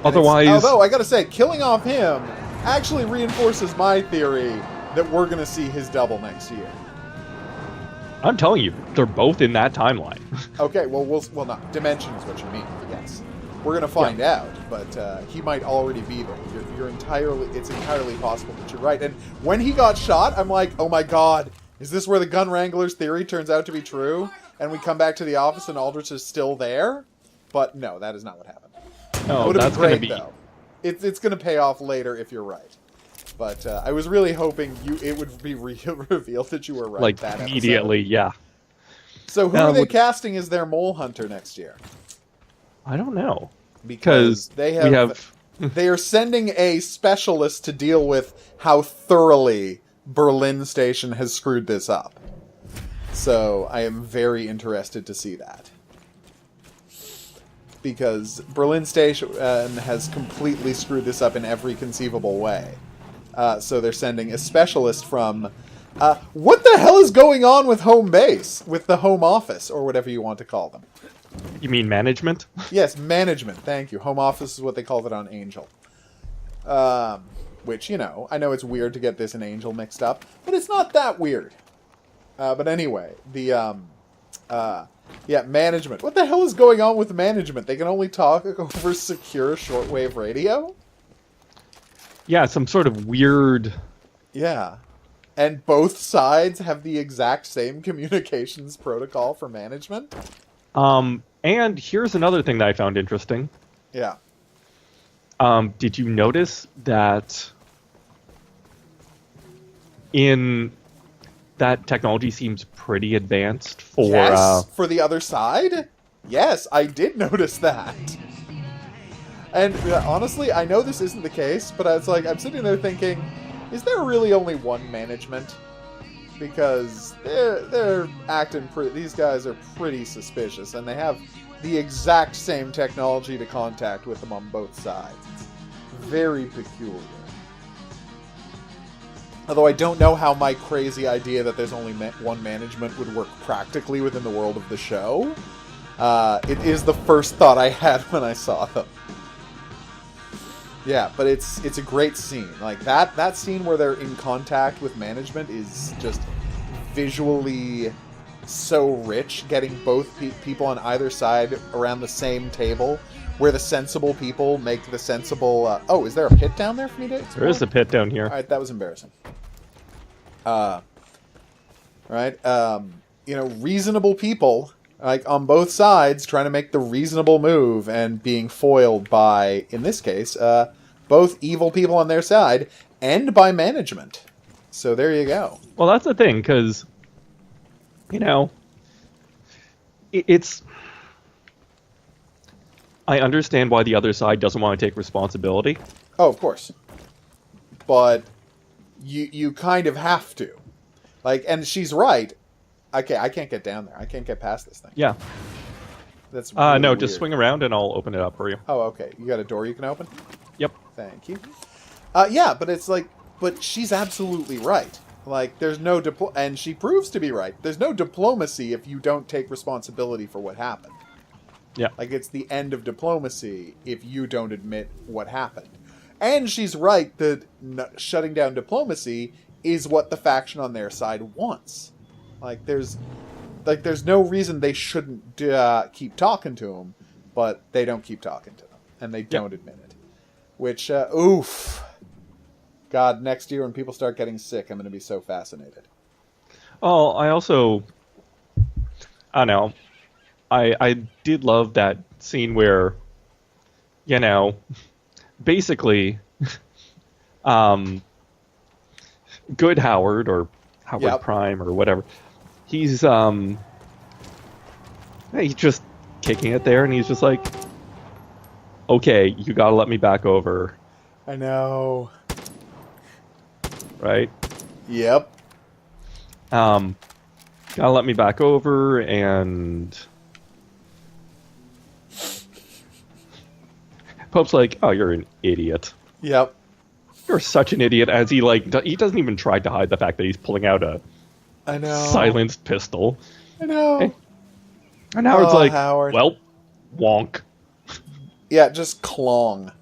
[SPEAKER 2] Otherwise...
[SPEAKER 1] Although, I gotta say, killing off him actually reinforces my theory that we're gonna see his double next year.
[SPEAKER 2] I'm telling you, they're both in that timeline.
[SPEAKER 1] Okay, well, no, dimension is what you mean, yes. We're gonna find out, but he might already be there. It's entirely possible that you're right. And when he got shot, I'm like, oh my god, is this where the Gun Wrangler's theory turns out to be true? And we come back to the office and Aldrich is still there? But no, that is not what happened.
[SPEAKER 2] No, that's
[SPEAKER 1] great,
[SPEAKER 2] gonna be...
[SPEAKER 1] though. It's gonna pay off later if you're right. But I was really hoping it would be revealed that you were right.
[SPEAKER 2] Like,
[SPEAKER 1] that
[SPEAKER 2] immediately,
[SPEAKER 1] episode.
[SPEAKER 2] yeah.
[SPEAKER 1] So who are they casting as their mole hunter next year?
[SPEAKER 2] I don't know.
[SPEAKER 1] Because we have They are sending a specialist to deal with how thoroughly Berlin Station has screwed this up. So I am very interested to see that. Because Berlin Station has completely screwed this up in every conceivable way. So they're sending a specialist from... what the hell is going on with home base? With the home office, or whatever you want to call them.
[SPEAKER 2] You mean management?
[SPEAKER 1] Yes, management, thank you. Home office is what they called it on Angel. Which, you know, I know it's weird to get this and Angel mixed up, but it's not that weird. But anyway, the, yeah, management. What the hell is going on with management? They can only talk over secure shortwave radio?
[SPEAKER 2] Yeah, some sort of weird...
[SPEAKER 1] Yeah. And both sides have the exact same communications protocol for management?
[SPEAKER 2] And here's another thing that I found interesting.
[SPEAKER 1] Yeah.
[SPEAKER 2] Did you notice that that technology seems pretty advanced for...
[SPEAKER 1] Yes, for the other side? Yes, I did notice that. And honestly, I know this isn't the case, but I'm sitting there thinking, is there really only one management? Because they're acting these guys are pretty suspicious, and they have the exact same technology to contact with them on both sides. It's very peculiar. Although I don't know how my crazy idea that there's only one management would work practically within the world of the show. It is the first thought I had when I saw them. Yeah, but it's a great scene. Like, that scene where they're in contact with management is just visually so rich, getting both people on either side around the same table, where the sensible people make the sensible... oh, is there a pit down there for me to explore?
[SPEAKER 2] There is a pit down here.
[SPEAKER 1] Alright, that was embarrassing. Right? You know, reasonable people, like, on both sides, trying to make the reasonable move and being foiled by, in this case, both evil people on their side and by management. So there you go.
[SPEAKER 2] Well, that's the thing, because, you know, it's... I understand why the other side doesn't want to take responsibility.
[SPEAKER 1] Oh, of course. But you kind of have to. Like, and she's right. Okay, I can't get down there. I can't get past this thing.
[SPEAKER 2] Yeah.
[SPEAKER 1] That's really
[SPEAKER 2] no,
[SPEAKER 1] weird.
[SPEAKER 2] just swing around and I'll open it up for you.
[SPEAKER 1] Oh, okay. You got a door you can open?
[SPEAKER 2] Yep.
[SPEAKER 1] Thank you. Yeah, but it's like, but she's absolutely right. Like, there's no and she proves to be right. There's no diplomacy if you don't take responsibility for what happened.
[SPEAKER 2] Yeah.
[SPEAKER 1] Like, it's the end of diplomacy if you don't admit what happened. And she's right that shutting down diplomacy is what the faction on their side wants. Like, there's no reason they shouldn't keep talking to him, but they don't keep talking to them, and they don't admit it. Which, oof. God, next year when people start getting sick, I'm going to be so fascinated.
[SPEAKER 2] Oh, I also... I don't know. I did love that scene where, you know, basically, good Howard, or Howard Prime, or whatever, he's just kicking it there, and he's just like, okay, you gotta let me back over.
[SPEAKER 1] I know.
[SPEAKER 2] Right?
[SPEAKER 1] Yep.
[SPEAKER 2] Gotta let me back over, and... Pope's like, oh, you're an idiot.
[SPEAKER 1] Yep.
[SPEAKER 2] You're such an idiot, as he doesn't even try to hide the fact that he's pulling out a silenced pistol.
[SPEAKER 1] I know.
[SPEAKER 2] And Howard's like,
[SPEAKER 1] Howard.
[SPEAKER 2] Well, wonk.
[SPEAKER 1] Yeah, just clong.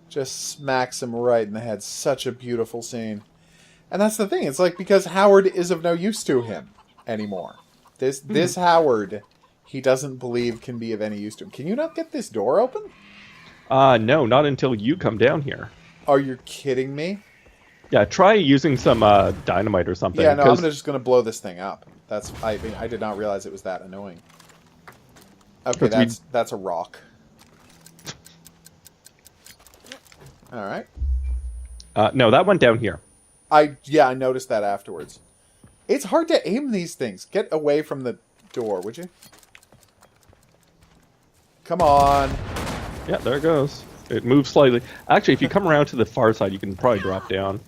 [SPEAKER 1] Just smacks him right in the head. Such a beautiful scene. And that's the thing. It's like, because Howard is of no use to him anymore. This Howard, he doesn't believe can be of any use to him. Can you not get this door open?
[SPEAKER 2] No, not until you come down here.
[SPEAKER 1] Are you kidding me?
[SPEAKER 2] Yeah, try using some dynamite or something.
[SPEAKER 1] Yeah, no, I'm just going to blow this thing up. I did not realize it was that annoying. Okay, that's a rock. Alright.
[SPEAKER 2] No, that went down here.
[SPEAKER 1] I noticed that afterwards. It's hard to aim these things. Get away from the door, would you? Come on.
[SPEAKER 2] Yeah, there it goes. It moves slightly. Actually, if you come around to the far side, you can probably drop down.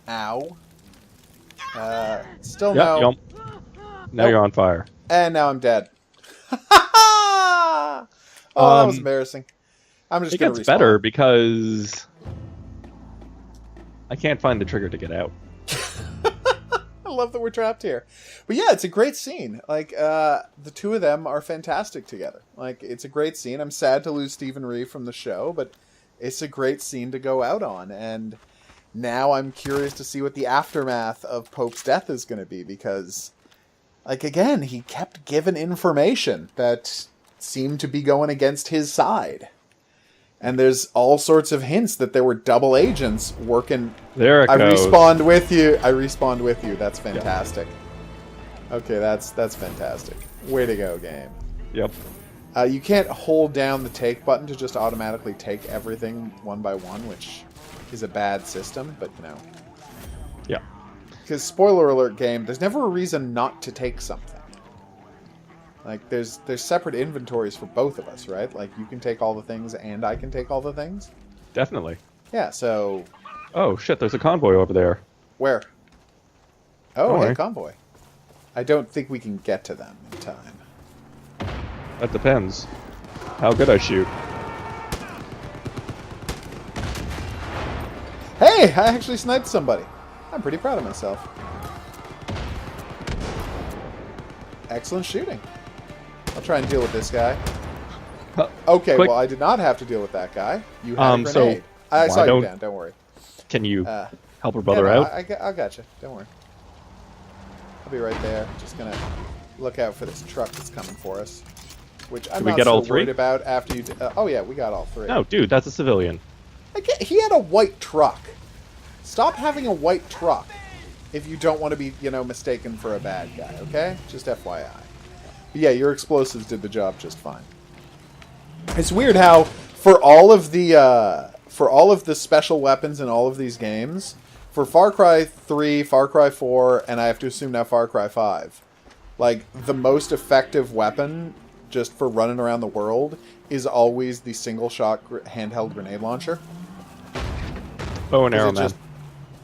[SPEAKER 1] Ow. Still
[SPEAKER 2] Yep,
[SPEAKER 1] no.
[SPEAKER 2] now you're on fire.
[SPEAKER 1] And now I'm dead. Oh, that was embarrassing. I'm just
[SPEAKER 2] It
[SPEAKER 1] going to
[SPEAKER 2] gets better because I can't find the trigger to get out.
[SPEAKER 1] I love that we're trapped here. But yeah, it's a great scene. Like, the two of them are fantastic together. Like, it's a great scene. I'm sad to lose Stephen Reeve from the show, but it's a great scene to go out on. And now I'm curious to see what the aftermath of Pope's death is going to be, because, like, again, he kept giving information that seemed to be going against his side. And there's all sorts of hints that there were double agents working.
[SPEAKER 2] There it goes.
[SPEAKER 1] I respawned with you. That's fantastic. Yeah. Okay, that's fantastic. Way to go, game.
[SPEAKER 2] Yep.
[SPEAKER 1] You can't hold down the take button to just automatically take everything one by one, which is a bad system, but you know.
[SPEAKER 2] Yeah.
[SPEAKER 1] Because, spoiler alert game, there's never a reason not to take something. Like, there's separate inventories for both of us, right? Like, you can take all the things and I can take all the things.
[SPEAKER 2] Definitely.
[SPEAKER 1] Yeah, so...
[SPEAKER 2] Oh, shit, there's a convoy over there.
[SPEAKER 1] Where? Oh,
[SPEAKER 2] Don't
[SPEAKER 1] hey,
[SPEAKER 2] worry.
[SPEAKER 1] convoy. I don't think we can get to them in time.
[SPEAKER 2] That depends. How good I shoot.
[SPEAKER 1] Hey, I actually sniped somebody. I'm pretty proud of myself. Excellent shooting. I'll try and deal with this guy. Okay,
[SPEAKER 2] Quick.
[SPEAKER 1] well, I did not have to deal with that guy. You had a
[SPEAKER 2] So
[SPEAKER 1] grenade. I saw
[SPEAKER 2] don't-
[SPEAKER 1] you down, don't worry.
[SPEAKER 2] Can you help her
[SPEAKER 1] Yeah,
[SPEAKER 2] brother
[SPEAKER 1] no,
[SPEAKER 2] out?
[SPEAKER 1] I got you. Don't worry. I'll be right there. Just gonna look out for this truck that's coming for us. Which I'm
[SPEAKER 2] we
[SPEAKER 1] not
[SPEAKER 2] get
[SPEAKER 1] so
[SPEAKER 2] all three?
[SPEAKER 1] worried about after you... oh, yeah, we got all three.
[SPEAKER 2] No, dude, that's a civilian.
[SPEAKER 1] He had a white truck. Stop having a white truck if you don't want to be, you know, mistaken for a bad guy, okay? Just FYI. But yeah, your explosives did the job just fine. It's weird how for all of the special weapons in all of these games, for Far Cry 3, Far Cry 4, and I have to assume now Far Cry 5, like, the most effective weapon just for running around the world is always the single-shot handheld grenade launcher.
[SPEAKER 2] Bow and arrow,
[SPEAKER 1] It
[SPEAKER 2] man.
[SPEAKER 1] just-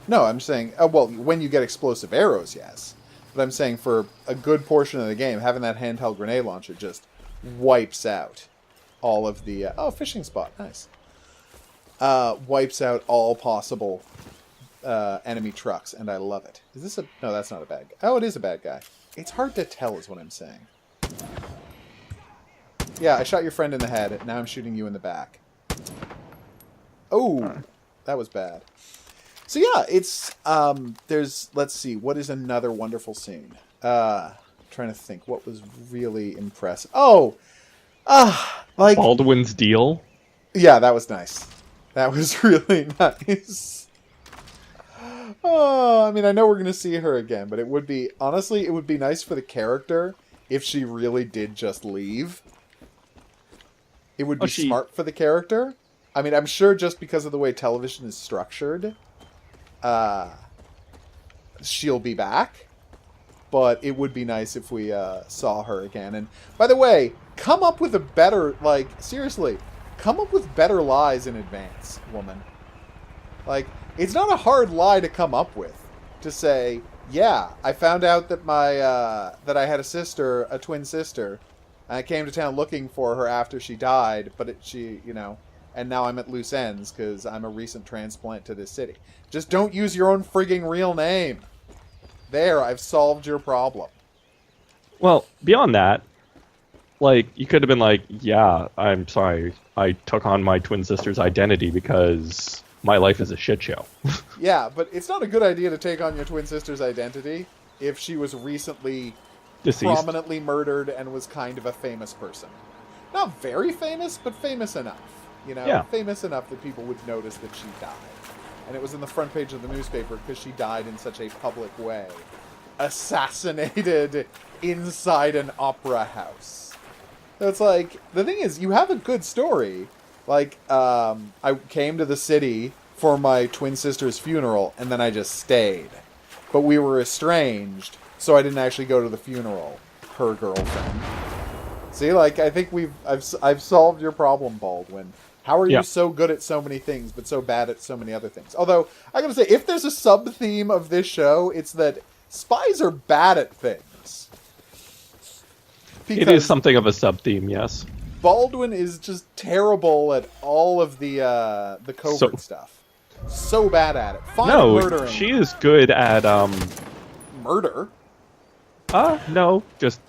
[SPEAKER 1] No, I'm saying, well, when you get explosive arrows, yes. But I'm saying for a good portion of the game, having that handheld grenade launcher just wipes out all of the... oh, fishing spot. Nice. Wipes out all possible enemy trucks, and I love it. Is this a... No, that's not a bad guy. Oh, it is a bad guy. It's hard to tell is what I'm saying. Yeah, I shot your friend in the head. Now I'm shooting you in the back. Oh, that was bad. So yeah, it's there's, let's see, what is another wonderful scene? Trying to think what was really impressive. Oh, like
[SPEAKER 2] Baldwin's deal.
[SPEAKER 1] yeah, that was nice. That was really nice. Oh, I mean, I know we're gonna see her again, but it would be, honestly, it would be nice for the character if she really did just leave. It would be smart for the character. I mean, I'm sure just because of the way television is structured, she'll be back. But it would be nice if we saw her again. And by the way, come up with a better, like, seriously, come up with better lies in advance, woman. Like, it's not a hard lie to come up with. To say, yeah, I found out that that I had a sister, a twin sister, and I came to town looking for her after she died, but she, you know, and now I'm at loose ends because I'm a recent transplant to this city. Just don't use your own frigging real name. There, I've solved your problem.
[SPEAKER 2] Well, beyond that, like, you could have been like, yeah, I'm sorry, I took on my twin sister's identity because my life is a shit show.
[SPEAKER 1] Yeah, but it's not a good idea to take on your twin sister's identity if she was recently
[SPEAKER 2] Deceased.
[SPEAKER 1] prominently murdered and was kind of a famous person. Not very famous, but famous enough. You know,
[SPEAKER 2] Yeah.
[SPEAKER 1] famous enough that people would notice that she died. And it was in the front page of the newspaper because she died in such a public way. Assassinated inside an opera house. So it's like, the thing is, you have a good story. Like, I came to the city for my twin sister's funeral, and then I just stayed. But we were estranged, so I didn't actually go to the funeral. Her girlfriend. See, like, I think I've solved your problem, Baldwin. How are you
[SPEAKER 2] Yeah.
[SPEAKER 1] so good at so many things, but so bad at so many other things? Although, I gotta say, if there's a sub-theme of this show, it's that spies are bad at things.
[SPEAKER 2] It is something of a sub-theme, yes.
[SPEAKER 1] Baldwin is just terrible at all of the covert stuff. So bad at it. Fine at
[SPEAKER 2] No,
[SPEAKER 1] murdering.
[SPEAKER 2] she is good at,
[SPEAKER 1] Murder?
[SPEAKER 2] no, just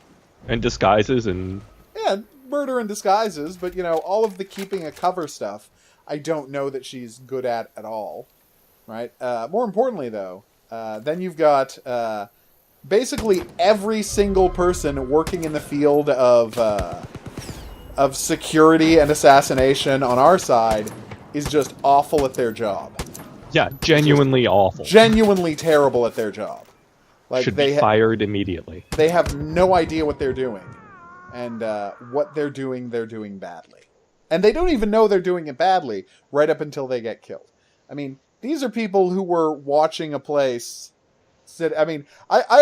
[SPEAKER 2] in disguises and...
[SPEAKER 1] Yeah, murder in disguises, but, you know, all of the keeping a cover stuff, I don't know that she's good at all. Right? More importantly, though, then you've got basically every single person working in the field of security and assassination on our side is just awful at their job.
[SPEAKER 2] Yeah, genuinely awful.
[SPEAKER 1] Genuinely terrible at their job. Like,
[SPEAKER 2] Should be fired immediately.
[SPEAKER 1] They have no idea what they're doing. And what they're doing badly. And they don't even know they're doing it badly right up until they get killed. I mean, these are people who were watching a place... I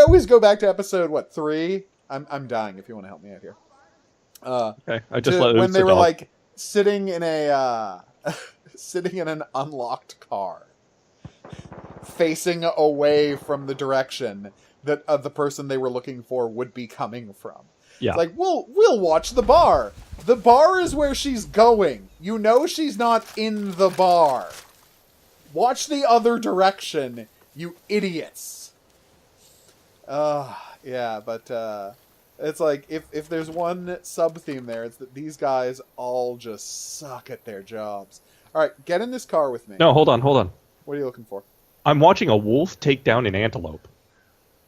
[SPEAKER 1] always go back to episode, 3? I'm dying if you want to help me out here.
[SPEAKER 2] Okay, I just let
[SPEAKER 1] when they were,
[SPEAKER 2] dog.
[SPEAKER 1] like, sitting in an unlocked car. Facing away from the direction that the person they were looking for would be coming from.
[SPEAKER 2] Yeah.
[SPEAKER 1] It's like, we'll watch the bar. The bar is where she's going. You know she's not in the bar. Watch the other direction, you idiots. Yeah, but it's like, if there's one sub-theme there, it's that these guys all just suck at their jobs. Alright, get in this car with me.
[SPEAKER 2] No, hold on.
[SPEAKER 1] What are you looking for?
[SPEAKER 2] I'm watching a wolf take down an antelope.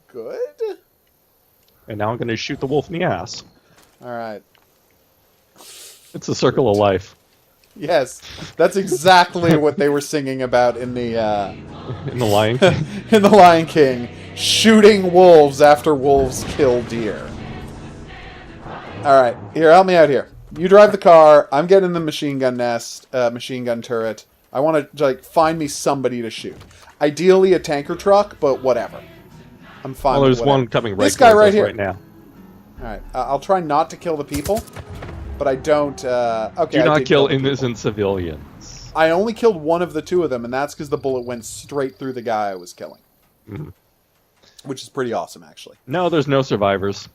[SPEAKER 1] Good?
[SPEAKER 2] And now I'm going to shoot the wolf in the ass.
[SPEAKER 1] Alright.
[SPEAKER 2] It's a circle of life.
[SPEAKER 1] Yes, that's exactly what they were singing about in the
[SPEAKER 2] In the Lion King.
[SPEAKER 1] in the Lion King, shooting wolves after wolves kill deer. All right, here, help me out here. You drive the car. I'm getting the machine gun nest, machine gun turret. I want to find me somebody to shoot. Ideally, a tanker truck, but whatever. I'm fine.
[SPEAKER 2] Well,
[SPEAKER 1] with
[SPEAKER 2] there's
[SPEAKER 1] whatever.
[SPEAKER 2] one coming right
[SPEAKER 1] This guy
[SPEAKER 2] towards
[SPEAKER 1] right
[SPEAKER 2] us
[SPEAKER 1] here.
[SPEAKER 2] right now.
[SPEAKER 1] All right, I'll try not to kill the people, but I don't. Okay,
[SPEAKER 2] Do
[SPEAKER 1] I
[SPEAKER 2] not
[SPEAKER 1] did
[SPEAKER 2] kill
[SPEAKER 1] the people.
[SPEAKER 2] innocent civilians.
[SPEAKER 1] I only killed one of the two of them, and that's because the bullet went straight through the guy I was killing.
[SPEAKER 2] Mm-hmm.
[SPEAKER 1] Which is pretty awesome, actually.
[SPEAKER 2] No, there's no survivors.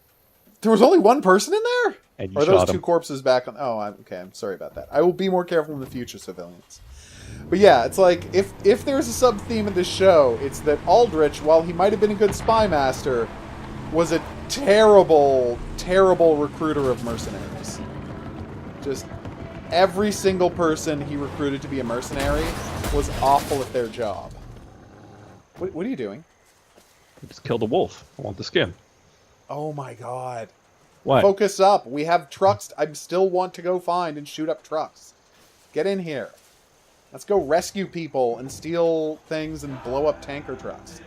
[SPEAKER 1] There was only one person in there?
[SPEAKER 2] And you
[SPEAKER 1] Or are those
[SPEAKER 2] shot
[SPEAKER 1] two
[SPEAKER 2] him.
[SPEAKER 1] corpses back on... Oh, okay, I'm sorry about that. I will be more careful in the future, civilians. But yeah, it's like, if there's a sub-theme in this show, it's that Aldrich, while he might have been a good spy master, was a terrible, terrible recruiter of mercenaries. Just every single person he recruited to be a mercenary was awful at their job. What are you doing?
[SPEAKER 2] Just kill the wolf. I want the skin.
[SPEAKER 1] Oh my god.
[SPEAKER 2] What?
[SPEAKER 1] Focus up. We have trucks. I still want to go find and shoot up trucks. Get in here. Let's go rescue people and steal things and blow up tanker trucks.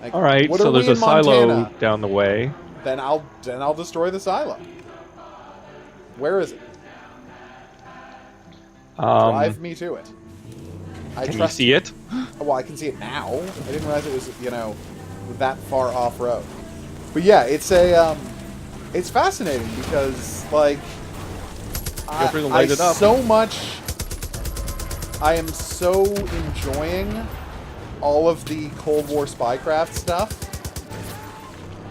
[SPEAKER 1] Like,
[SPEAKER 2] All right,
[SPEAKER 1] what
[SPEAKER 2] so
[SPEAKER 1] are
[SPEAKER 2] there's
[SPEAKER 1] we
[SPEAKER 2] a
[SPEAKER 1] in
[SPEAKER 2] silo
[SPEAKER 1] Montana?
[SPEAKER 2] down the way.
[SPEAKER 1] Then I'll destroy the silo. Where is it? Drive me to it.
[SPEAKER 2] Can you see it?
[SPEAKER 1] Well, I can see it now. I didn't realize it was, that far off road. But yeah, it's it's fascinating because, like,
[SPEAKER 2] Feel free to light it up.
[SPEAKER 1] I am so enjoying all of the Cold War spycraft stuff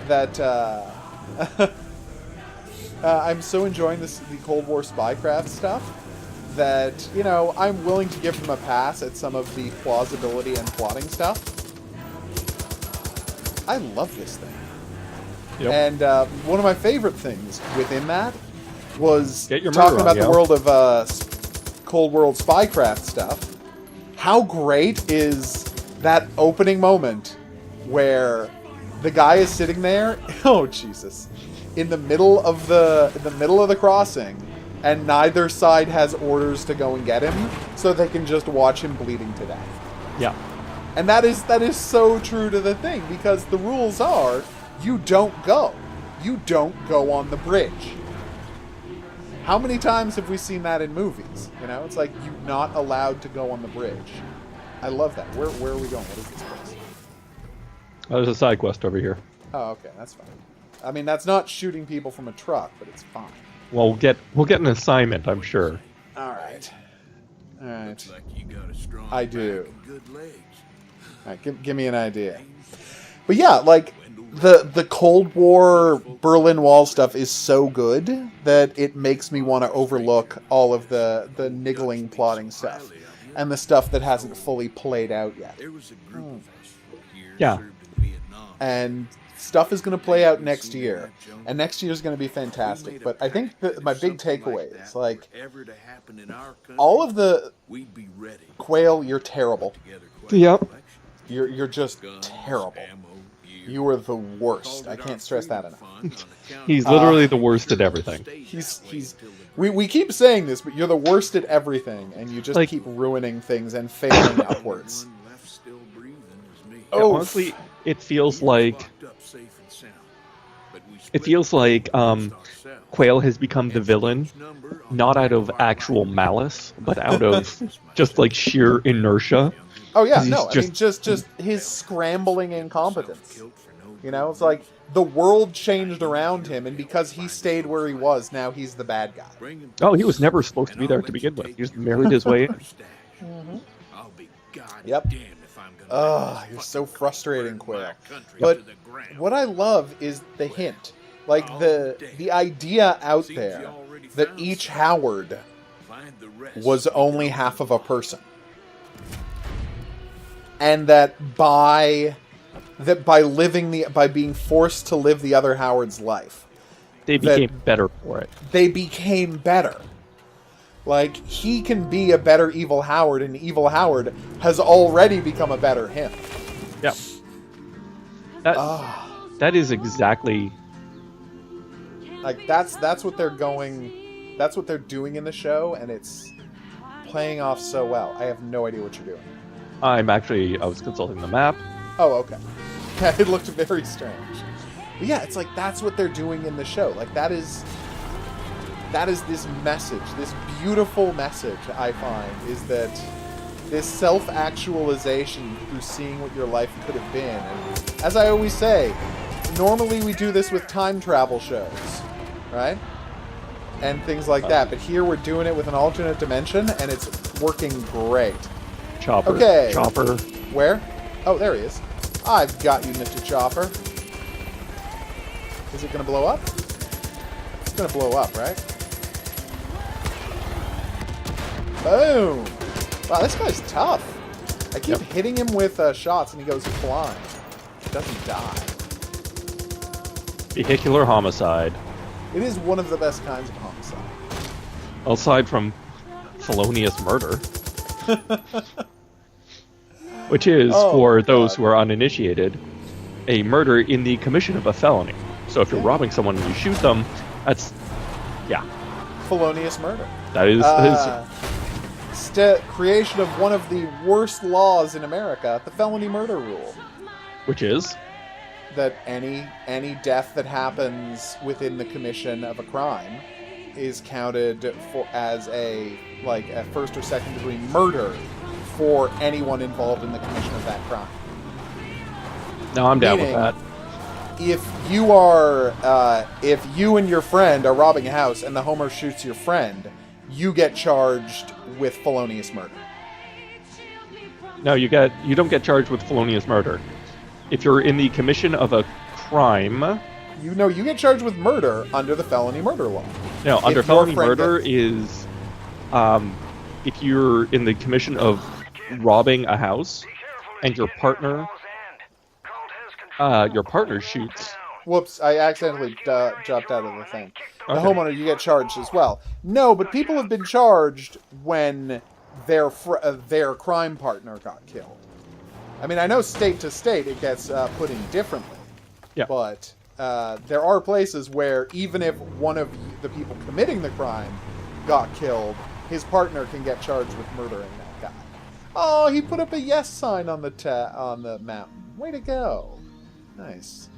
[SPEAKER 1] that I'm so enjoying the Cold War spycraft stuff that, I'm willing to give them a pass at some of the plausibility and plotting stuff. I love this thing.
[SPEAKER 2] Yep.
[SPEAKER 1] And one of my favorite things within that was
[SPEAKER 2] Get your
[SPEAKER 1] talking
[SPEAKER 2] murder
[SPEAKER 1] about
[SPEAKER 2] on,
[SPEAKER 1] the
[SPEAKER 2] yo.
[SPEAKER 1] world of Cold World spycraft stuff. How great is that opening moment where the guy is sitting there? Oh Jesus! In the middle of the crossing, and neither side has orders to go and get him, so they can just watch him bleeding to death.
[SPEAKER 2] Yeah.
[SPEAKER 1] And that is so true to the thing, because the rules are, you don't go. You don't go on the bridge. How many times have we seen that in movies? It's like, you're not allowed to go on the bridge. I love that. Where are we going? What is this place?
[SPEAKER 2] There's a side quest over here.
[SPEAKER 1] Oh, okay, that's fine. I mean, that's not shooting people from a truck, but it's fine.
[SPEAKER 2] Well, we'll get an assignment, I'm sure.
[SPEAKER 1] All right. All right.
[SPEAKER 4] Looks like you got a strong
[SPEAKER 1] I
[SPEAKER 4] back
[SPEAKER 1] do.
[SPEAKER 4] and good legs.
[SPEAKER 1] All right, give me an idea. But yeah, like the Cold War Berlin Wall stuff is so good that it makes me want to overlook all of the niggling plotting stuff and the stuff that hasn't fully played out yet.
[SPEAKER 4] There was a group of us here
[SPEAKER 2] Yeah.
[SPEAKER 4] served in Vietnam.
[SPEAKER 1] And stuff is going to play out next year, and next year is going to be fantastic. But I think that my big takeaway is like all of the Quail, you're terrible.
[SPEAKER 2] Yep.
[SPEAKER 1] You're just terrible. You are the worst. I can't stress that enough.
[SPEAKER 2] He's literally the worst at everything.
[SPEAKER 1] We keep saying this, but you're the worst at everything, and you just keep ruining things and failing upwards.
[SPEAKER 2] Oh, honestly, it feels like Quail has become the villain, not out of actual malice, but out of just like sheer inertia.
[SPEAKER 1] Oh yeah, no, I mean just his scrambling incompetence. You know, it's like the world changed around him, and because he stayed where he was, now he's the bad guy.
[SPEAKER 2] Oh, he was never supposed to be there to begin with. He just married his way in.
[SPEAKER 4] Mm-hmm.
[SPEAKER 1] Yep. Ugh, you're so frustrating, Quail. But what I love is the hint. Like, the idea out there that each Howard was only half of a person. And that by being forced to live the other Howard's life,
[SPEAKER 2] they became better for it.
[SPEAKER 1] They became better. Like, he can be a better Evil Howard, and Evil Howard has already become a better him.
[SPEAKER 2] Yeah. That is exactly...
[SPEAKER 1] Like, that's what they're going... That's what they're doing in the show, and it's playing off so well. I have no idea what you're doing.
[SPEAKER 2] I was consulting the map.
[SPEAKER 1] Oh, okay. Yeah, it looked very strange. But yeah, it's like, that's what they're doing in the show. Like, that is this message, this beautiful message, I find, is that this self-actualization through seeing what your life could have been. And as I always say, normally we do this with time travel shows, right? And things like that. But here we're doing it with an alternate dimension, and it's working great.
[SPEAKER 2] Chopper.
[SPEAKER 1] Okay.
[SPEAKER 2] Chopper.
[SPEAKER 1] Where? Oh, there he is. I've got you, Mr. Chopper. Is it going to blow up? It's going to blow up, right? Boom! Wow, this guy's tough. I keep hitting him with shots and he goes flying. He doesn't die.
[SPEAKER 2] Vehicular homicide.
[SPEAKER 1] It is one of the best kinds of homicide.
[SPEAKER 2] Aside from felonious murder. Which is, for those who are uninitiated, a murder in the commission of a felony. So if you're robbing someone and you shoot them, that's... yeah.
[SPEAKER 1] Felonious murder.
[SPEAKER 2] That is...
[SPEAKER 1] creation of one of the worst laws in America, the felony murder rule.
[SPEAKER 2] Which is?
[SPEAKER 1] That any death that happens within the commission of a crime is counted as a first or second degree murder for anyone involved in the commission of that crime.
[SPEAKER 2] No, I'm down with that.
[SPEAKER 1] If you and your friend are robbing a house and the homer shoots your friend, you get charged with felonious murder.
[SPEAKER 2] No, you don't get charged with felonious murder. If you're in the commission of a crime...
[SPEAKER 1] You get charged with murder under the felony murder law.
[SPEAKER 2] No, under felony murder is... if you're in the commission of robbing a house and your partner shoots...
[SPEAKER 1] Whoops, I accidentally dropped out of the thing. The
[SPEAKER 2] Okay.
[SPEAKER 1] homeowner, you get charged as well. No, but people have been charged when their crime partner got killed. I mean, I know state to state it gets put in differently.
[SPEAKER 2] Yeah.
[SPEAKER 1] But there are places where even if one of the people committing the crime got killed, his partner can get charged with murdering that guy. Oh, he put up a yes sign on the mountain. Way to go. Nice.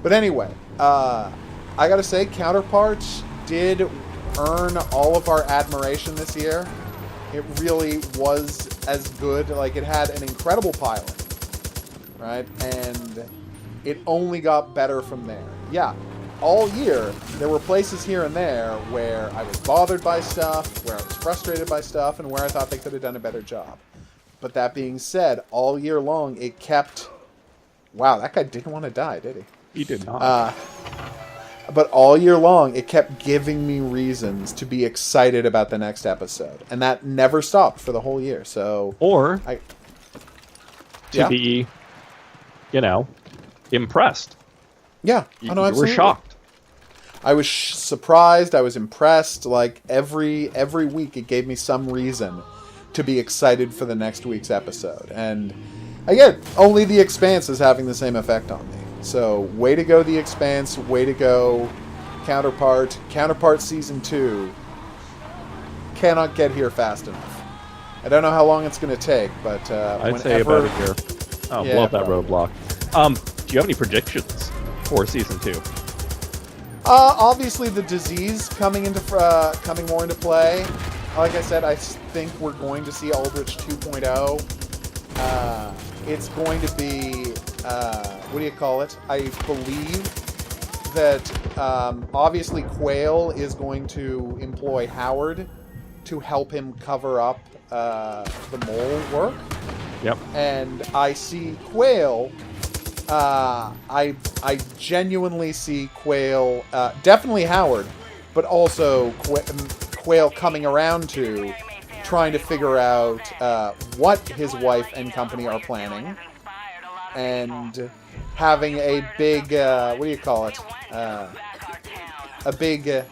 [SPEAKER 1] But anyway, I gotta say, Counterpart did earn all of our admiration this year. It really was as good. Like, it had an incredible pilot, right? And it only got better from there. Yeah, all year, there were places here and there where I was bothered by stuff, where I was frustrated by stuff, and where I thought they could have done a better job. But that being said, all year long, it kept... Wow, that guy didn't want to die, did he?
[SPEAKER 2] He did not.
[SPEAKER 1] But all year long, it kept giving me reasons to be excited about the next episode. And that never stopped for the whole year, so...
[SPEAKER 2] Or
[SPEAKER 1] Yeah.
[SPEAKER 2] be, impressed.
[SPEAKER 1] Yeah.
[SPEAKER 2] You,
[SPEAKER 1] Oh, no,
[SPEAKER 2] you were
[SPEAKER 1] absolutely.
[SPEAKER 2] shocked.
[SPEAKER 1] I was surprised. I was impressed. Like, every week, it gave me some reason to be excited for the next week's episode. And, again, only The Expanse is having the same effect on me. So, way to go, The Expanse. Way to go, Counterpart. Counterpart Season 2 cannot get here fast enough. I don't know how long it's going to take, but
[SPEAKER 2] I'd say about a year. Oh,
[SPEAKER 1] Yeah,
[SPEAKER 2] blow up that
[SPEAKER 1] probably.
[SPEAKER 2] roadblock. Do you have any predictions for Season 2?
[SPEAKER 1] Obviously, the disease coming more into play. Like I said, I think we're going to see Aldrich 2.0. It's going to be, what do you call it? I believe that obviously Quail is going to employ Howard to help him cover up the mole work.
[SPEAKER 2] Yep.
[SPEAKER 1] And I see Quail. I genuinely see Quail, definitely Howard, but also Quail coming around to trying to figure out what his wife and company are planning, and having a big, what do you call it? A big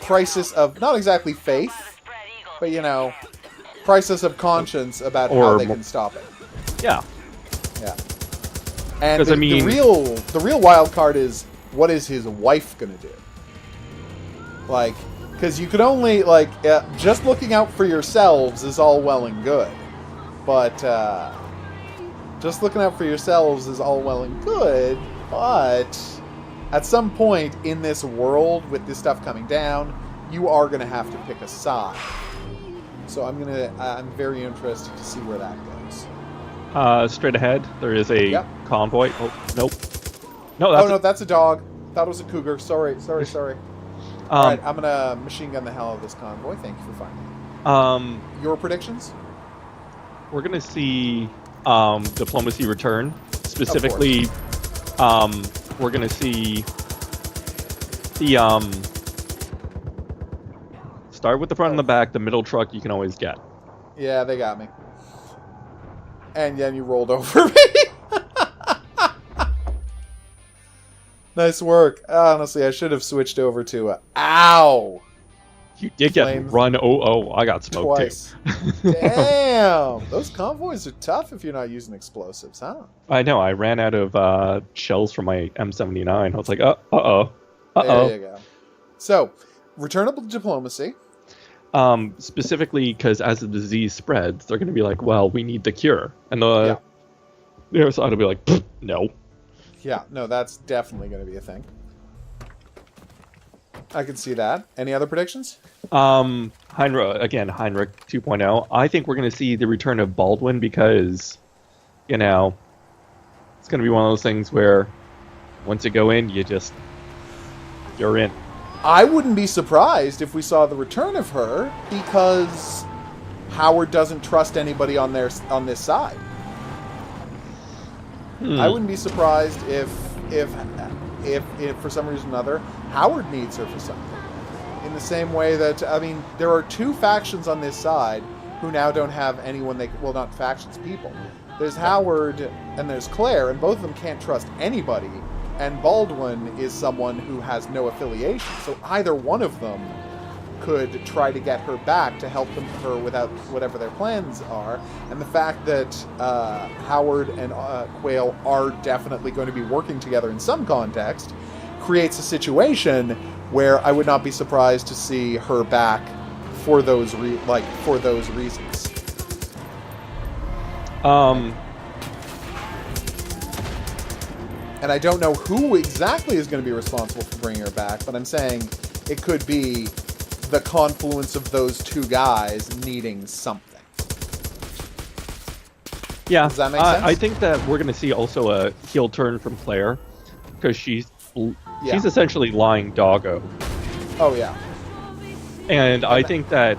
[SPEAKER 1] crisis of, not exactly faith, but, crisis of conscience about how they can stop it.
[SPEAKER 2] Yeah.
[SPEAKER 1] Yeah. And
[SPEAKER 2] 'Cause,
[SPEAKER 1] the real wild card is, what is his wife gonna do? Like, because you could only, just looking out for yourselves is all well and good, but just looking out for yourselves is all well and good, but at some point in this world with this stuff coming down, you are gonna have to pick a side. So I'm very interested to see where that goes.
[SPEAKER 2] Straight ahead, there is a convoy. Oh, nope.
[SPEAKER 1] No, that's a dog. Thought it was a cougar. Sorry. All right, I'm gonna machine gun the hell out of this convoy. Thank you for finding it. Your predictions?
[SPEAKER 2] We're gonna see diplomacy return. Specifically, we're gonna see the start with the front and the back. The middle truck you can always get.
[SPEAKER 1] Yeah, they got me. And then you rolled over me. Nice work. Honestly, I should have switched over to ow.
[SPEAKER 2] You did get run. I got smoked
[SPEAKER 1] twice. Damn, those convoys are tough if you're not using explosives, huh?
[SPEAKER 2] I know. I ran out of shells from my M79. I was like,
[SPEAKER 1] There you go. So, returnable diplomacy.
[SPEAKER 2] Specifically because as the disease spreads, they're going to be like, well, we need the cure. And the other side will be like, no.
[SPEAKER 1] Yeah, no, that's definitely going to be a thing. I can see that. Any other predictions?
[SPEAKER 2] Heinrich 2.0. I think we're going to see the return of Baldwin because, it's going to be one of those things where once you go in, you're in.
[SPEAKER 1] I wouldn't be surprised if we saw the return of her because Howard doesn't trust anybody on this side. I wouldn't be surprised if for some reason or another Howard needs her for something. In the same way that there are two factions on this side who now don't have anyone not factions, people. There's Howard and there's Claire, and both of them can't trust anybody. And Baldwin is someone who has no affiliation. So either one of them could try to get her back to help her without whatever their plans are. And the fact that Howard and Quail are definitely going to be working together in some context creates a situation where I would not be surprised to see her back for those reasons. And I don't know who exactly is going to be responsible for bringing her back, but I'm saying it could be the confluence of those two guys needing something.
[SPEAKER 2] Yeah,
[SPEAKER 1] does that make sense?
[SPEAKER 2] I think that we're going to see also a heel turn from Claire because she's
[SPEAKER 1] Yeah.
[SPEAKER 2] She's essentially lying doggo.
[SPEAKER 1] Oh, yeah.
[SPEAKER 2] And I think that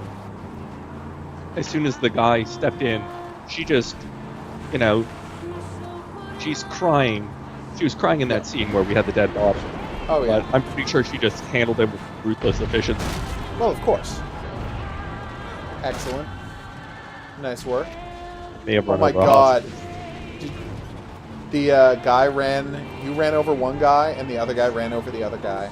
[SPEAKER 2] as soon as the guy stepped in, she just, you know, she's crying. She was crying in that scene where we had the dead body.
[SPEAKER 1] Oh, yeah.
[SPEAKER 2] But I'm pretty sure she just handled it with ruthless efficiency.
[SPEAKER 1] Well, of course. Excellent. Nice work.
[SPEAKER 2] May have
[SPEAKER 1] Oh
[SPEAKER 2] run
[SPEAKER 1] my
[SPEAKER 2] over a
[SPEAKER 1] god.
[SPEAKER 2] hostage.
[SPEAKER 1] The guy you ran over one guy, and the other guy ran over the other guy.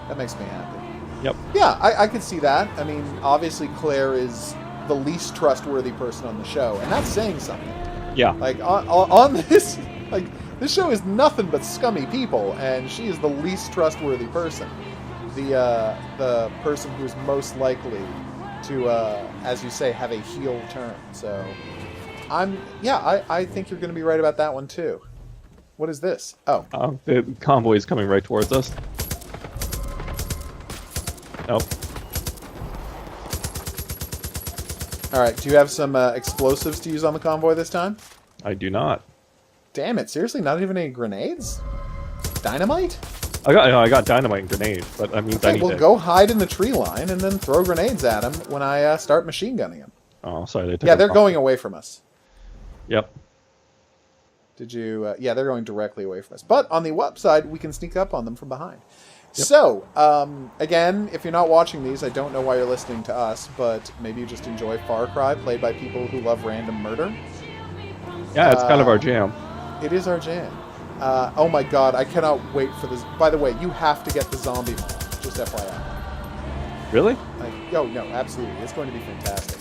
[SPEAKER 1] That makes me happy.
[SPEAKER 2] Yep.
[SPEAKER 1] Yeah, I could see that. I mean, obviously Claire is the least trustworthy person on the show, and that's saying something.
[SPEAKER 2] Yeah.
[SPEAKER 1] Like, on this, like, this show is nothing but scummy people, and she is the least trustworthy person. The person who's most likely to, as you say, have a heel turn. So, I think you're going to be right about that one, too. What is this? Oh.
[SPEAKER 2] The convoy is coming right towards us. Nope.
[SPEAKER 1] Alright, do you have some explosives to use on the convoy this time?
[SPEAKER 2] I do not.
[SPEAKER 1] Damn it, seriously? Not even any grenades? Dynamite?
[SPEAKER 2] I got dynamite and grenades, but that means I
[SPEAKER 1] Okay,
[SPEAKER 2] need
[SPEAKER 1] well,
[SPEAKER 2] to...
[SPEAKER 1] go hide in the tree line and then throw grenades at them when I start machine gunning them.
[SPEAKER 2] Oh, sorry. They took
[SPEAKER 1] Yeah,
[SPEAKER 2] a
[SPEAKER 1] they're
[SPEAKER 2] bump.
[SPEAKER 1] going away from us.
[SPEAKER 2] Yep.
[SPEAKER 1] Did you... yeah, they're going directly away from us. But on the upside, we can sneak up on them from behind.
[SPEAKER 2] Yep.
[SPEAKER 1] So, again, if you're not watching these, I don't know why you're listening to us, but maybe you just enjoy Far Cry, played by people who love random murder.
[SPEAKER 2] Yeah, it's kind of our jam.
[SPEAKER 1] It is our jam. Oh my god, I cannot wait for this. By the way, you have to get the zombie mod, just FYI.
[SPEAKER 2] Really?
[SPEAKER 1] Oh, no, absolutely. It's going to be fantastic.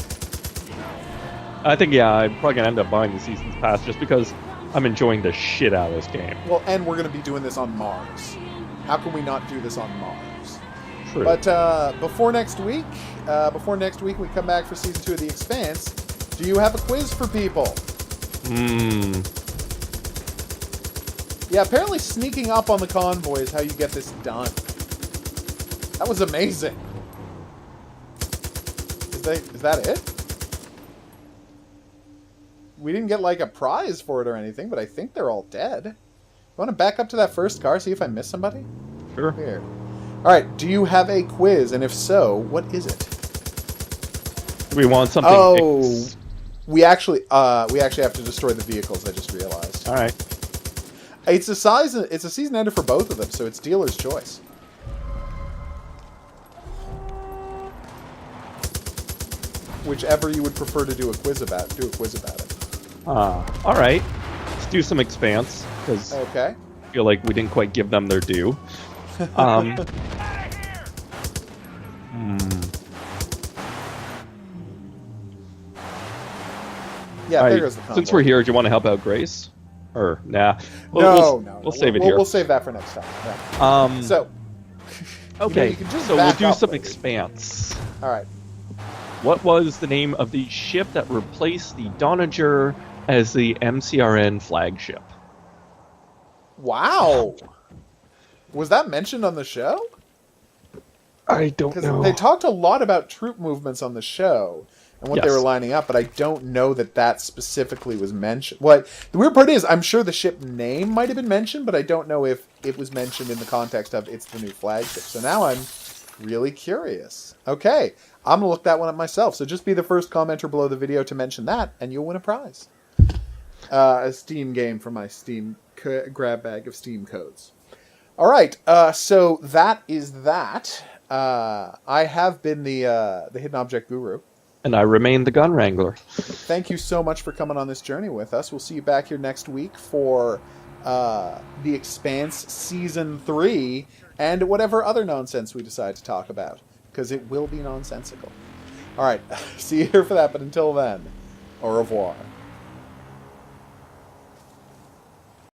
[SPEAKER 2] I think, yeah, I'm probably going to end up buying the Season's Pass just because I'm enjoying the shit out of this game.
[SPEAKER 1] Well, and we're going to be doing this on Mars. How can we not do this on Mars?
[SPEAKER 2] True.
[SPEAKER 1] But before next week we come back for Season 2 of The Expanse, do you have a quiz for people? Yeah, apparently sneaking up on the convoy is how you get this done. That was amazing. Is that it? We didn't get, like, a prize for it or anything, but I think they're all dead. You want to back up to that first car, see if I missed somebody?
[SPEAKER 2] Sure.
[SPEAKER 1] Here. Alright, do you have a quiz? And if so, what is it?
[SPEAKER 2] Do we want something...
[SPEAKER 1] Oh, we actually have to destroy the vehicles, I just realized.
[SPEAKER 2] Alright.
[SPEAKER 1] It's a season ender for both of them, so it's dealer's choice. Whichever you would prefer to do a quiz about, it.
[SPEAKER 2] Alright. Let's do some Expanse, because
[SPEAKER 1] Okay.
[SPEAKER 2] I feel like we didn't quite give them their due.
[SPEAKER 1] Yeah, there goes the convoy.
[SPEAKER 2] Since we're here, do you want to help out Grace? Or, nah.
[SPEAKER 1] No.
[SPEAKER 2] We'll save it here.
[SPEAKER 1] We'll save that for next time. Yeah. So,
[SPEAKER 2] okay,
[SPEAKER 1] you can just
[SPEAKER 2] so we'll
[SPEAKER 1] back
[SPEAKER 2] do
[SPEAKER 1] up,
[SPEAKER 2] some
[SPEAKER 1] maybe.
[SPEAKER 2] Expanse.
[SPEAKER 1] Alright.
[SPEAKER 2] What was the name of the ship that replaced the Donnager as the MCRN flagship?
[SPEAKER 1] Wow. Was that mentioned on the show?
[SPEAKER 2] I don't
[SPEAKER 1] Because they talked a lot about troop movements on the show and what they were lining up, but I don't know that specifically was mentioned. Well, the weird part is, I'm sure the ship name might have been mentioned, but I don't know if it was mentioned in the context of it's the new flagship. So now I'm really curious. Okay, I'm going to look that one up myself. So just be the first commenter below the video to mention that, and you'll win a prize. A Steam game from my Steam grab bag of Steam codes. All right, so that is that. I have been the Hidden Object Guru.
[SPEAKER 2] And I remain the Gun Wrangler.
[SPEAKER 1] Thank you so much for coming on this journey with us. We'll see you back here next week for The Expanse Season 3 and whatever other nonsense we decide to talk about, because it will be nonsensical. All right, see you here for that, but until then, au revoir.